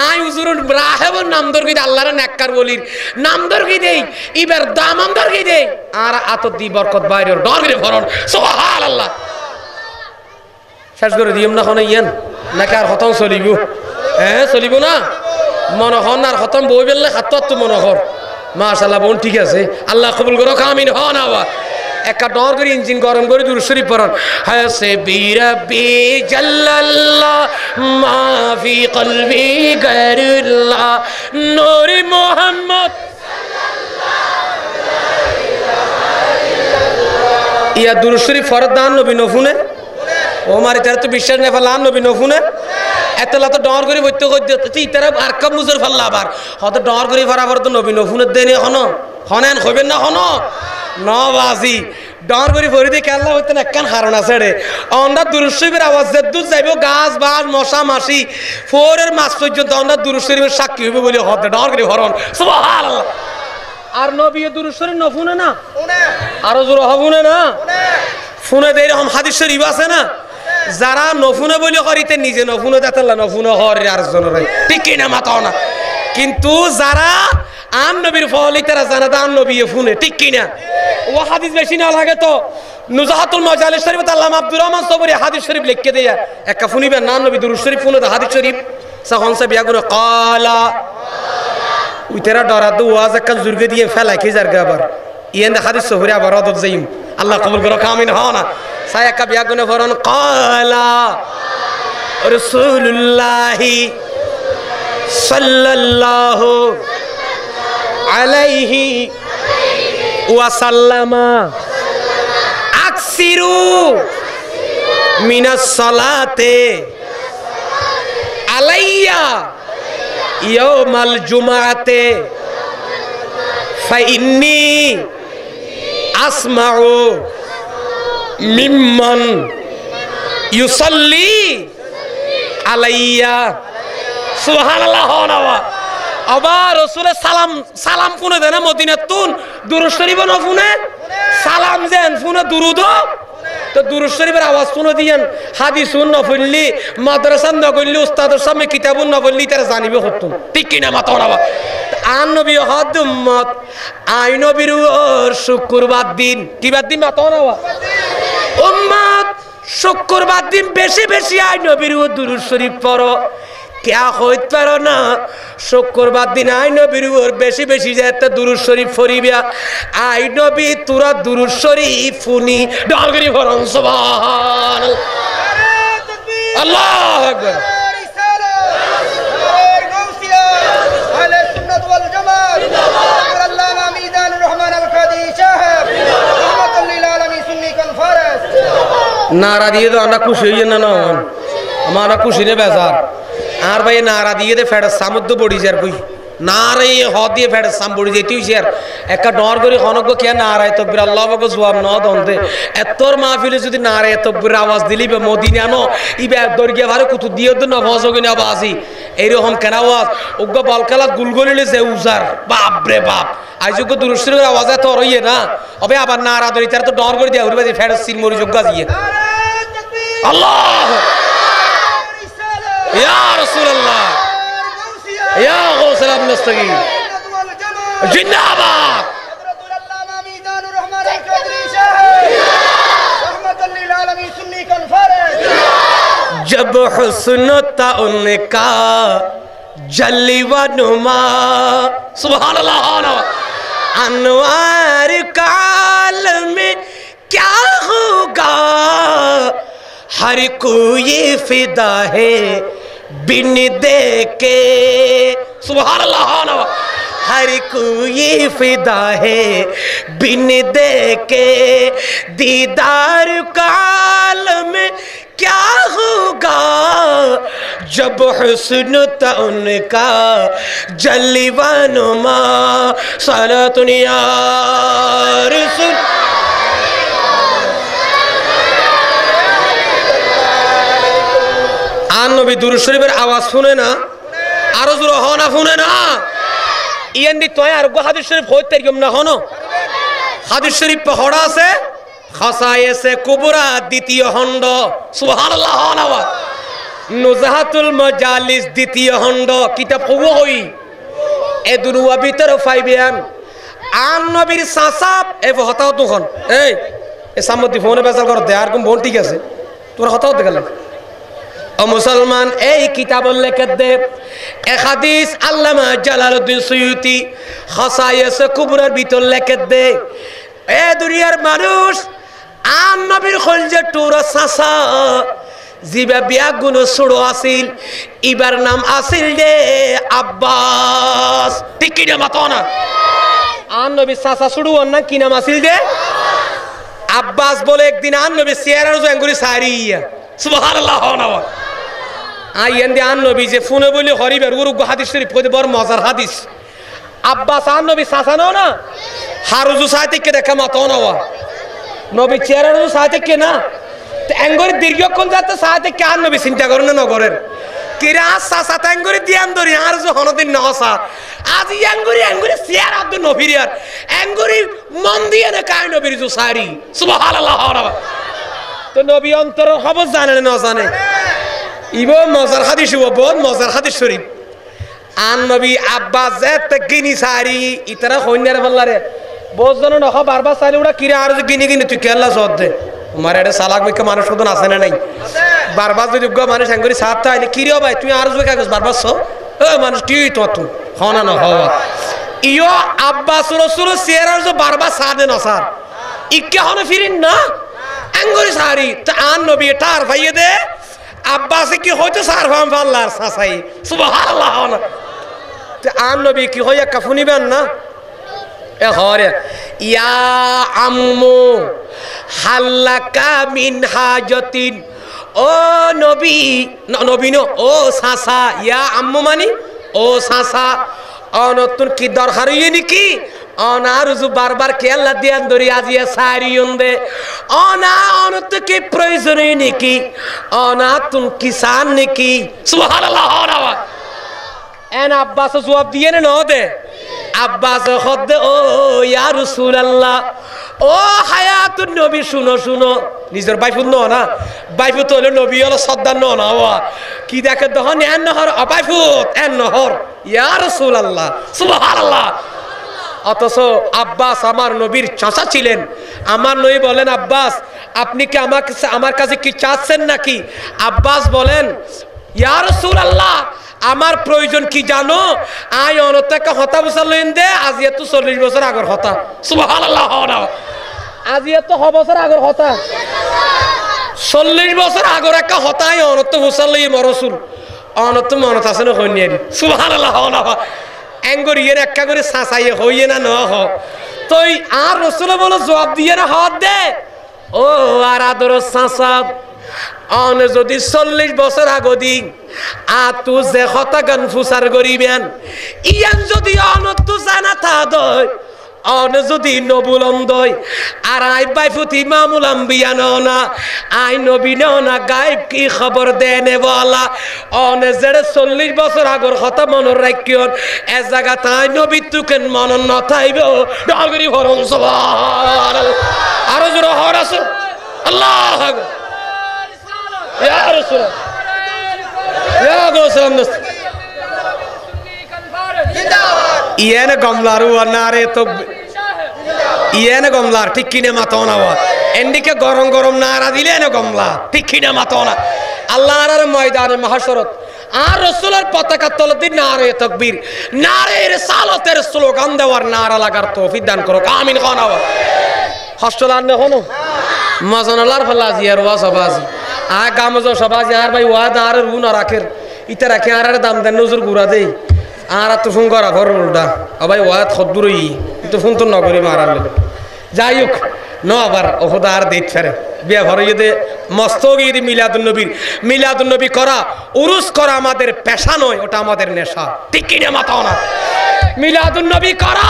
আই হুজুর রাহেবর নাম ধর কি আল্লাহর নেককার বলির নাম ধর কি দেই ইবার দামান ধর কি দেই আর আত দি বরকত বাইরের ডর করে ভরণ সুবহানাল্লাহ শেষ করে দিম না কোন ইয়ান নাকি আর খতম চলিব হ্যাঁ চলিব না মনোহর আর খতম বই বেললে হাতত তো মনোহর মাশাআল্লাহ বোন ঠিক আছে আল্লাহ কবুল করো আমিন হ না ওয়া একটা ডর করে ইঞ্জিন গরম করে দুরূদ শরীফ পড়ন হাসবি রাব্বি জাল্লাল্লাহ মা ফি কলবি গায়রুল্লাহ নূর মুহাম্মদ সাল্লাল্লাহু ইয়া দুরূদ শরীফ ফরদান নবী নফুনে ও মারি তার তো বিশ্বাস না ফেলান নবী নফুনে এতলা তো ডর করে বইতে করতে ইতারা আর কাম মুজর ফাল্লা আবার হয়তো ডর করে ফরাবর তো নবী নফুনের দেনে হনো হনেন হইবেন না হনো নবাজি ডর করে ভরি দিয়ে খেলা হইতেন একখান হারণ আছে রে অন্ডা দুরূদ শরীফের আওয়াজ দুধ যাইব গাছ বাস মশা মাসি ফোরের মাছ পর্যন্ত অন্ডা দুরূদ শরীফের সাক্ষী হইবে বলে হতে ডর করে হরণ সুবহানাল্লাহ আর নবী দুরূদ শরীফ নফুনে না আরো জোর হবুনে না ফোনে দেই রকম হাদিস শরীফ আছে না যারা নফুনে বলে করিতে নিজে নফুনে দাতাল্লা নফুনে হরে আর জনরাই ঠিক কিনা মাতাও না কিন্তু যারা আন নবীর ফলি তারা জানা দান নবী ফোনে ঠিক কিনা ও হাদিস বেশি না লাগে তো নুজাহাতুল মাজালিস শরীফ আল্লামা আব্দুর রহমান সবরি হাদিস শরীফ লিখকে দেয়া একটা ফুনিবে নাম নবী দুরূদ শরীফ ফোনে হাদিস শরীফ সাহন সে বিয়া করে ক্বালা উইতেরা ডরা দু ওয়াজ একটা জুরগে দিয়ে ফেলাই কি যার আবার ইয়েন হাদিস সহিরা আবার রদত যাইম আল্লাহ কবুল করো কামিন হনা সায় একটা বিয়া গুনে ফরন ক্বালা রাসূলুল্লাহি সাল্লাল্লাহু আলাইহি ওয়া সাল্লামা আকসিরু মিনাস সালাতে আলাইয়া ইয়াউমাল জুমআতে ফাইন্নী আসমাউ মিম্মান ইউসাল্লি আলাইয়া সুবহানাল্লাহ ওয়া আবার রাসূলের সালাম কোনে দেনা মদিনাতুন দুরূদ শরীফ না শুনে সালাম দেন শুনে দুরূদ তো দুরূদ শরীফের আওয়াজ শুনে দিয়েন হাদিস না পড়লি মাদ্রাসা না করলি উস্তাদের সামনে কিতাবুন না পড়লি তারা জানিবে হতুন ঠিক কি না মাতাওনা আন নবী হদ উম্মত আই নবীর শুক্রবার দিন কি বাদ দিন মাতাওনা উম্মত শুক্রবার দিন বেশি বেশি আই নবীর দুরূদ শরীফ পড়ো क्या হইতে পারো না শুক্রবার দিন আই নবীর বেশি বেশি যেতে দুরূদ শরীফ পড়িবা আই নবী তোরা দুরূদ শরীফ ফুনি ডালগরি ফরন সুবহানাল্লাহ আল্লাহু আকবার আহলে সুন্নাত ওয়াল জামাত আল্লামা মিজানুর রহমান আল কাদি সাহেব রহমাতুল লিল আলামিন সুন্নি কনফারেন্স নারা দিয়ে তো আমরা খুশি হই না না আমরা খুশি নে বেজার আর ভাই নারা দিয়ে দে ফেড় সামুদ্র বড়ি যার কই নারে হ দিয়ে ফেড় সাম বড়ি যেতেই যার একটা ডর করে খনক কে নারায় তকবীর আল্লাহু আকবার জবাব ন দন্তে এতর মাহফিলে যদি নারায় তকবীর আওয়াজ দিলি বে মদিনা নো ইবে দরগিয়া ভারে কুতু দিও তো নফজ গনে আওয়াজি এইরকম কেন আওয়াজ উগ্গ বলকালা গুলগুলিলে যে উজার বাপ রে বাপ আইজুগ দুরূদ শরীফের আওয়াজ এত রইয়ে না হবে আবার নারা দরি তার তো ডর করে দিয়া উড়বে যে ফেড় সিন মরি যোগ্য জিয়ে আল্লাহ يا رسول الله يا غوث المستقيم जिंदाबाद আল্লামা মিজানুর রহমান আল কাদি সাহেব রহমাতুল লিল আলামিন সুন্নি কনফারেন্স जब हुस्न था उनका जलवा नुमा सुभान अल्लाह अनवार काल में क्या होगा हर कोई फिदा है बिन देखे सुभान अल्लाह हर कोई फिदा है बिन देखे दीदार काल में क्या होगा जब हुस्न था उनका जलवा नुमा सलातुन या रसूल आन नबी दुरूद शरीफের आवाज শুনে না আরো জোরে হ না শুনে না ইয়ান্দি তোয় আর হাদিস শরীফ হইতে গম না হনো হাদিস শরীফ পড়া আছে খাসায়েসে কুবরা দ্বিতীয় খণ্ড সুবহানাল্লাহ ওয়া নুজাহাতুল মাজালিস দ্বিতীয় খণ্ড কিতাব কব হই এ দুনুয়া ভিতর ফাইবিয়ান আন নবীর সাসাব এ হতাও তখন এই এ সামতি ফোনে বেজাল কর দে আর কোন বোন ঠিক আছে তোর হতাও দে গেল ও মুসলমান এই কিতাব লেখে দে এক হাদিস আল্লামা জালালউদ্দিন সুয়ুতি খাসায়েসে কুবরার ভিতর লেখে দে এ দুনিয়ার মানুষ আন নবীর খলজে টুর সাসা জিবা বিয়া গুণ সুড়ো আসিল ইবার নাম আসিল দে আব্বাস ঠিক কি না মাতো না আন নবী সাসা সুড়ো না কি নাম আসিল দে আব্বাস বলে একদিন আন নবী সিয়ারার জঙ্গুরি সারিয়া সুবহানাল্লাহ ওয়া আইয়ান দে আন নবী যে ফোনে বলি হরিবার উরু হাদিস শরীফ কই বড় মজার হাদিস আব্বাস আন নবী সাসা না হারুজু সাথে কে দেখা মাতো না নবী চেহারার সাথে কে না এঙ্গরি দীর্ঘক্ষণ যাতে সাথে কে আন নবী চিন্তা করেন না নগরের কিরা সাসা এঙ্গরি দিয়াম ধরি আর যে হনদিন নহসা আজ এঙ্গরি চেহারা আব্দুল নবীর এঙ্গরি মন দিয়ে না কায় নবীর জু সারি সুবহানাল্লাহ তো নবী অন্তর খবর জানে না জানে ইবো মজার হাদিস ও বহুত মজার হাদিস শরীফ আন নবী আব্বাস যেতে গিনি সারি ইতরা হইনার বললারে বহুত জন নখ বারবার সারি ওরা কিরা আর গিনি গিনি তুই কেলা সদ দে আমার এটা সালাক বিকে মানুষ কত আছে না নাই বারবার যদি গো মানুষ আঙ্গুরি সাথ তাই কিরিও ভাই তুই আর জুকে কাগজ বারবার সব ও মানুষ তুই তো তুই হনা না হওয়া ইয়ো আব্বাস রসুল চেহারার যে বারবার সাদে না স্যার ইকে হনে ফিরিন না আঙ্গুরি সারি তা আন নবী টার ভাইয়ে দে আব্বাসে কি হয়তো সার ফাম আল্লাহর সাসাই সুবহানাল্লাহ না তে আন নবী কি হইয়া কাফুনিবেন না এ হরে ইয়া আম্মু হাল্লাকা মিন হাজাতিন ও নবী নবী নো ও সাসা ইয়া আম্মু মানি ও সাসা অনতুন কি দরকার হইয়ে নাকি অনারুজু বারবার কে আল্লাহ দিয়ান ধরি আজিয়া সারিয়ন দে অনা অনত কি প্রয়োজন নাকি অনা তুন কিসান নাকি সুবহানাল্লাহ হরাওয়া এন আব্বাস জবাব দিয়ে না দে আব্বাস খদ্দে ও ইয়া রাসূলুল্লাহ ও হায়াতুন নবী শুনো শুনো নিজের বাইফুত না বাইফুত হলো নবী হলো সর্দার না হওয়া কি দেখে তখন এন নহর অবাইফুত এন নহর ইয়া রাসূলুল্লাহ সুবহানাল্লাহ অথচ আব্বাস আমার নবীর চাচা ছিলেন আমার নবী বলেন আব্বাস আপনি কি আমার কাছে কি চাচ্ছেন নাকি আব্বাস বলেন ইয়া রাসূলুল্লাহ আমার প্রয়োজন কি জানো আই অনতাকে হতা বছর লইন দে আজি তো 40 বছর আগর হতা সুবহানাল্লাহ আজি তো বছর আগর হতা 40 বছর আগর একটা হতাই অনত বছর লই মরসুল অনত মনত আছে না হইনি সুবহানাল্লাহ এঙ্গর ইয়ের একটা করে সাসাইয়ে হইয়ে না হ তুই আর রাসূল বলে জবাব দিয়ে না হাত দে ও আর আদর সাসাব অন যদি 40 বছর আগদি আতু যে হতা গান ফুসার গরিবেন ইয়ান যদি অনত জানা থা দয় অন যদি নবুলম দয় আর আই বাইফুত ইমামুল আম্বিয়া না আই নবী না গায়েব কি খবর দেনে বলা অন জেরে 40 বছর আগর হতা মনর রাখিয়ন এ জায়গা তাই নবী তুকেন মনন ন থাইবে ডাগরি ভরম সুবহানাল্লাহ আর জোরে হরাস আল্লাহু আকবার ইয়া রাসূল ইয়া গোসলাম দোস্ত ইয়েনে গমলারু নারে তো ইয়েনে গমলার ঠিক কিনে মাতনা ওয়া এন্ডিকে গরম গরম নারা দিলে না গমলা ঠিক কিনে মাতনা আল্লাহর ময়দানে মাহশরত আর রাসূলের পতাকা তলতে নারে তাকবীর নারে রিসালাতের স্লোগান দেওয়ার নারা লাগার তৌফিক দান করো আমিন খানাওয়া হস্তলার না হনো মাজানালার ফলা জিয়ার ওয়া সবাজি আ গামজ সবাজি আর ভাই ওয়া আর রু না রাখের ইতা রাখে আর দাম দেন নজর গুড়া দেই আর তো ফোন করা ভর উল্টা ভাই ওয়াত খদ্দুরই তো ফোন তো নগরী মারালে যাই হোক ন আবার ওহদা আর দেখ ফেরে বিয়া ভর ইয়ে মস্তগি মিলাদুন নবী করা উরুস করা আমাদের পেশা নয় ওটা আমাদের নেশা ঠিক কিনা মাতাও না মিলাদুন নবী করা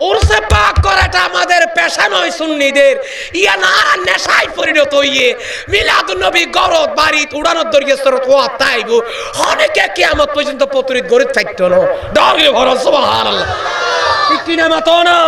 উরসে পাক করাটা আমাদের পেশা নয় সুন্নিদের ইয়া না নেশায় পরিণত হইয়ে মিলাদুন নবী গরত বাড়িত উড়ানোর দরিয়ে সরত ওয়া তাইবো অনেকে কিয়ামত পর্যন্ত পতরিত গরিত থাকতো না ডগরে ভর সুবহানাল্লাহ ঠিক কিনা মাতো না